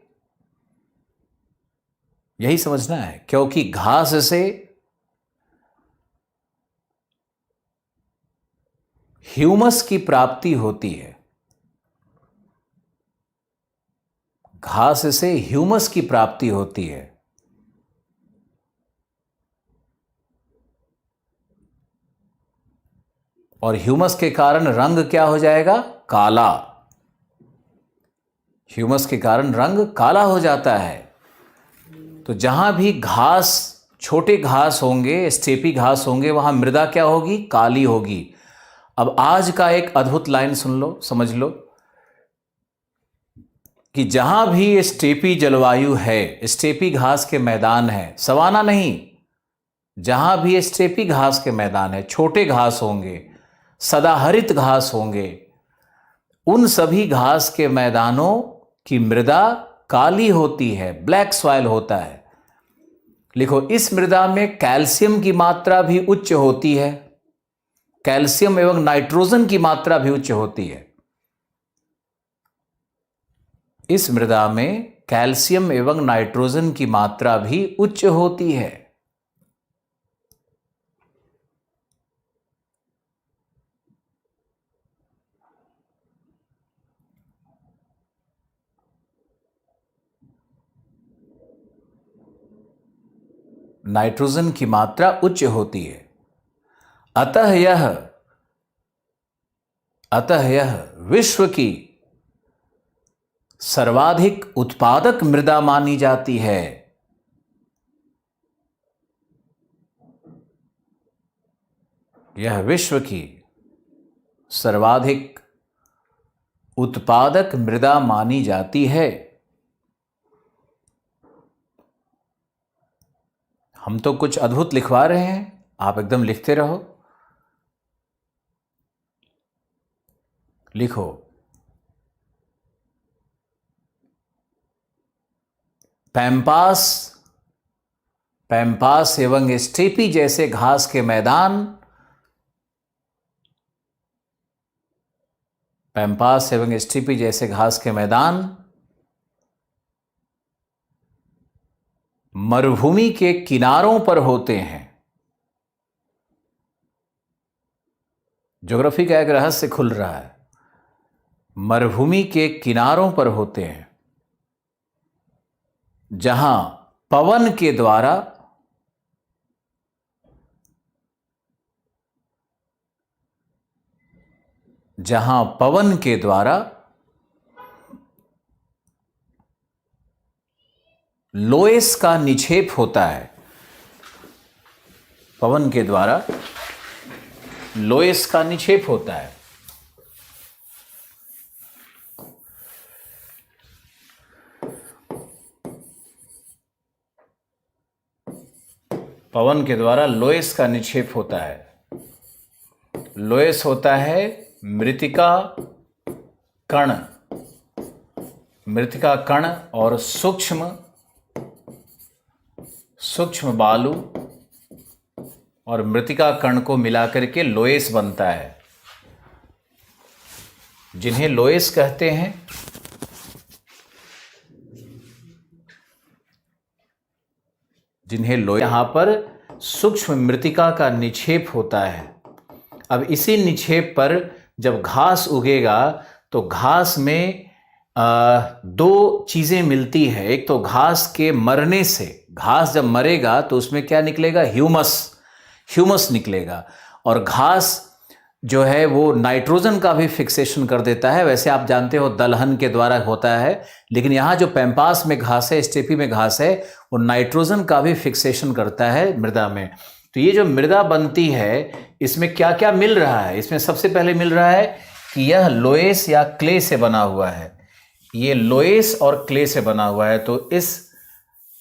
यही समझना है, क्योंकि घास से ह्यूमस की प्राप्ति होती है। घास से ह्यूमस की प्राप्ति होती है और ह्यूमस के कारण रंग क्या हो जाएगा? काला। ह्यूमस के कारण रंग काला हो जाता है। तो जहां भी घास, छोटे घास होंगे, स्टेपी घास होंगे, वहां मृदा क्या होगी? काली होगी। अब आज का एक अद्भुत लाइन सुन लो, समझ लो कि जहां भी स्टेपी जलवायु है, स्टेपी घास के मैदान है, सवाना नहीं, जहां भी स्टेपी घास के मैदान है, छोटे घास होंगे, सदाहरित घास होंगे, उन सभी घास के मैदानों की मृदा काली होती है, ब्लैक सॉइल होता है। लिखो, इस मृदा में कैल्शियम की मात्रा भी उच्च होती है, कैल्शियम एवं नाइट्रोजन की मात्रा भी उच्च होती है। इस मृदा में कैल्शियम एवं नाइट्रोजन की मात्रा भी उच्च होती है। नाइट्रोजन की मात्रा उच्च होती है। अतः यह विश्व की सर्वाधिक उत्पादक मृदा मानी जाती है। यह विश्व की सर्वाधिक उत्पादक मृदा मानी जाती है। हम तो कुछ अद्भुत लिखवा रहे हैं, आप एकदम लिखते रहो। लिखो, पैम्पास एवं स्टेपी जैसे घास के मैदान, पैम्पास एवं स्टेपी जैसे घास के मैदान मरुभूमि के किनारों पर होते हैं। ज्योग्राफी का एक रहस्य खुल रहा है। मरुभूमि के किनारों पर होते हैं, जहां पवन के द्वारा लोएस का निक्षेप होता है। पवन के द्वारा लोएस का निक्षेप होता है। पवन के द्वारा लोएस का निक्षेप होता है। लोएस होता है मृतिका कण, मृतिका कण और सूक्ष्म बालू और मृतिका कण को मिलाकर के लोएस बनता है, जिन्हें लोएस कहते हैं। यहां पर सूक्ष्म मृतिका का निक्षेप होता है। अब इसी निक्षेप पर जब घास उगेगा तो घास में दो चीजें मिलती है। एक तो घास के मरने से, घास जब मरेगा तो उसमें क्या निकलेगा, ह्यूमस निकलेगा, और घास जो है वो नाइट्रोजन का भी फिक्सेशन कर देता है। वैसे आप जानते हो दलहन के द्वारा होता है, लेकिन यहाँ जो पैम्पास में घास है, स्टेपी में घास है, वो नाइट्रोजन का भी फिक्सेशन करता है मृदा में। तो ये जो मृदा बनती है, इसमें क्या क्या मिल रहा है? इसमें सबसे पहले मिल रहा है कि यह लोएस या क्ले से बना हुआ है। ये लोएस और क्ले से बना हुआ है। तो इस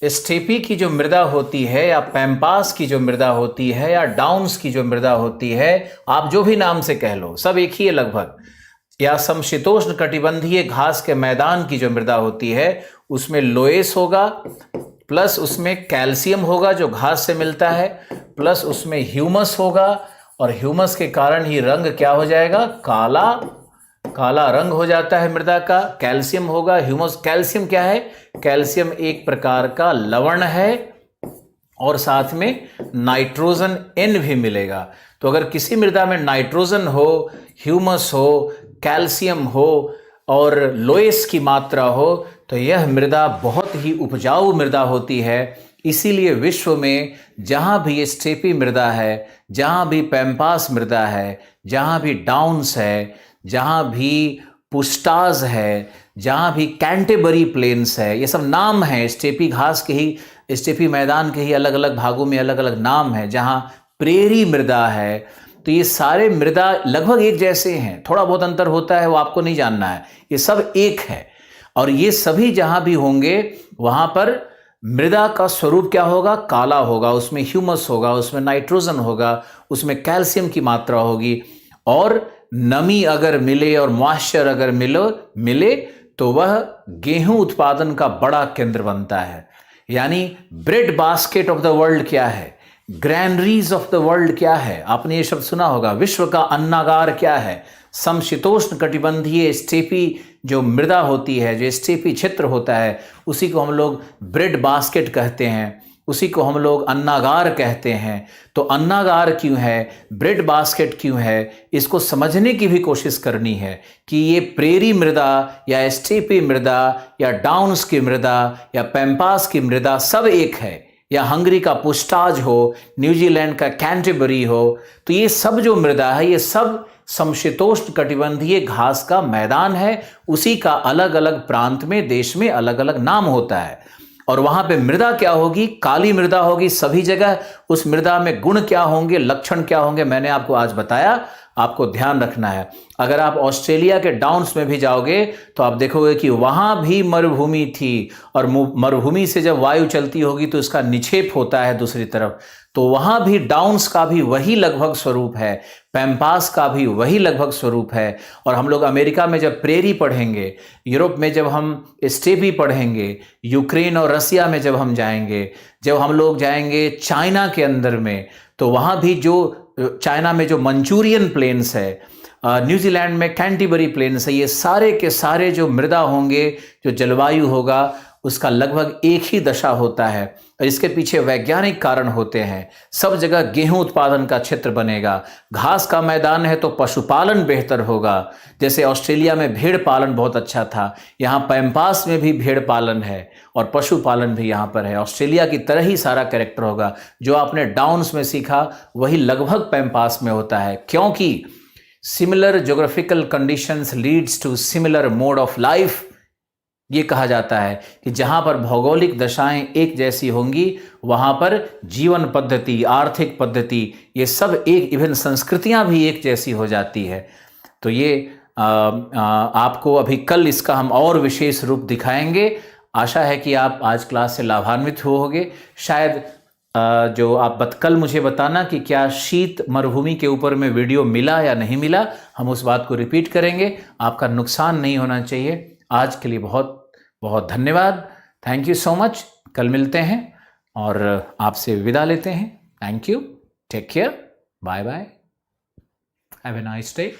स्टेपी की जो मृदा होती है, या पैम्पास की जो मृदा होती है, या डाउन्स की जो मृदा होती है, आप जो भी नाम से कह लो, सब एक ही है लगभग, या समशीतोष्ण कटिबंधीय घास के मैदान की जो मृदा होती है, उसमें लोएस होगा, प्लस उसमें कैल्शियम होगा जो घास से मिलता है, प्लस उसमें ह्यूमस होगा, और ह्यूमस के कारण ही रंग क्या हो जाएगा, काला रंग हो जाता है मृदा का। कैल्शियम होगा, ह्यूमस। कैल्शियम क्या है? कैल्शियम एक प्रकार का लवण है, और साथ में नाइट्रोजन N भी मिलेगा। तो अगर किसी मृदा में नाइट्रोजन हो, ह्यूमस हो, कैल्शियम हो और लोएस की मात्रा हो, तो यह मृदा बहुत ही उपजाऊ मृदा होती है। इसीलिए विश्व में जहाँ भी स्टेपी मृदा है, जहाँ भी पैम्पास मृदा है, जहाँ भी डाउन्स है, जहाँ भी पुस्टाज है, जहाँ भी कैंटेबरी प्लेन्स है, ये सब नाम हैं स्टेपी घास के ही, स्टेपी मैदान के ही अलग अलग भागों में अलग अलग नाम है। जहाँ प्रेरी मृदा है, तो ये सारे मृदा लगभग एक जैसे हैं, थोड़ा बहुत अंतर होता है, वो आपको नहीं जानना है, ये सब एक है। और ये सभी जहाँ भी होंगे वहाँ पर मृदा का स्वरूप क्या होगा, काला होगा, उसमें ह्यूमस होगा, उसमें नाइट्रोजन होगा, उसमें कैल्शियम की मात्रा होगी, और नमी अगर मिले और मॉइस्चर अगर मिले तो वह गेहूं उत्पादन का बड़ा केंद्र बनता है। यानी bread basket of the world क्या है, ग्रैनरीज ऑफ द वर्ल्ड क्या है, आपने ये शब्द सुना होगा। विश्व का अन्नागार क्या है? समशीतोष्ण कटिबंधीय स्टेपी जो मृदा होती है, जो स्टेपी क्षेत्र होता है, उसी को हम लोग ब्रेड बास्केट कहते हैं, उसी को हम लोग अन्नागार कहते हैं। तो अन्नागार क्यों है, ब्रेड बास्केट क्यों है, इसको समझने की भी कोशिश करनी है कि ये प्रेरी मृदा या स्टेपी मृदा या डाउन्स की मृदा या पैम्पास की मृदा सब एक है, या हंगरी का पुस्टाज हो, न्यूजीलैंड का कैंटरबरी हो, तो ये सब जो मृदा है, ये सब समशीतोष्ण कटिबंधीय घास का मैदान है। उसी का अलग अलग प्रांत में, देश में अलग अलग नाम होता है। और वहां पे मृदा क्या होगी, काली मृदा होगी सभी जगह। उस मृदा में गुण क्या होंगे, लक्षण क्या होंगे, मैंने आपको आज बताया, आपको ध्यान रखना है। अगर आप ऑस्ट्रेलिया के डाउन्स में भी जाओगे तो आप देखोगे कि वहां भी मरुभूमि थी, और मरुभूमि से जब वायु चलती होगी तो उसका निक्षेप होता है दूसरी तरफ, तो वहां भी डाउन्स का भी वही लगभग स्वरूप है, पैम्पास का भी वही लगभग स्वरूप है। और हम लोग अमेरिका में जब प्रेरी पढ़ेंगे, यूरोप में जब हम स्टेपी पढ़ेंगे, यूक्रेन और रसिया में जब हम जाएंगे, जब हम लोग जाएंगे चाइना के अंदर में, तो वहाँ भी जो चाइना में जो मंचूरियन प्लेन्स है, न्यूजीलैंड में कैंटरबरी प्लेन्स है, ये सारे के सारे जो मृदा होंगे, जो जलवायु होगा, उसका लगभग एक ही दशा होता है। और इसके पीछे वैज्ञानिक कारण होते हैं। सब जगह गेहूं उत्पादन का क्षेत्र बनेगा, घास का मैदान है तो पशुपालन बेहतर होगा। जैसे ऑस्ट्रेलिया में भेड़ पालन बहुत अच्छा था, यहाँ पैम्पास में भी भेड़ पालन है और पशुपालन भी यहाँ पर है। ऑस्ट्रेलिया की तरह ही सारा कैरेक्टर होगा। जो आपने डाउन्स में सीखा वही लगभग पैम्पास में होता है, क्योंकि similar geographical conditions leads to similar mode of life. ये कहा जाता है कि जहाँ पर भौगोलिक दशाएं एक जैसी होंगी, वहाँ पर जीवन पद्धति, आर्थिक पद्धति, ये सब एक, इवन संस्कृतियाँ भी एक जैसी हो जाती है। तो ये आपको अभी कल इसका हम और विशेष रूप दिखाएंगे। आशा है कि आप आज क्लास से लाभान्वित होंगे। शायद जो आप कल मुझे बताना कि क्या शीत मरुभूमि के ऊपर में वीडियो मिला या नहीं मिला, हम उस बात को रिपीट करेंगे। आपका नुकसान नहीं होना चाहिए। आज के लिए बहुत बहुत धन्यवाद। Thank you so much. कल मिलते हैं और आपसे विदा लेते हैं। Thank you. Take care. Bye bye. Have a nice day.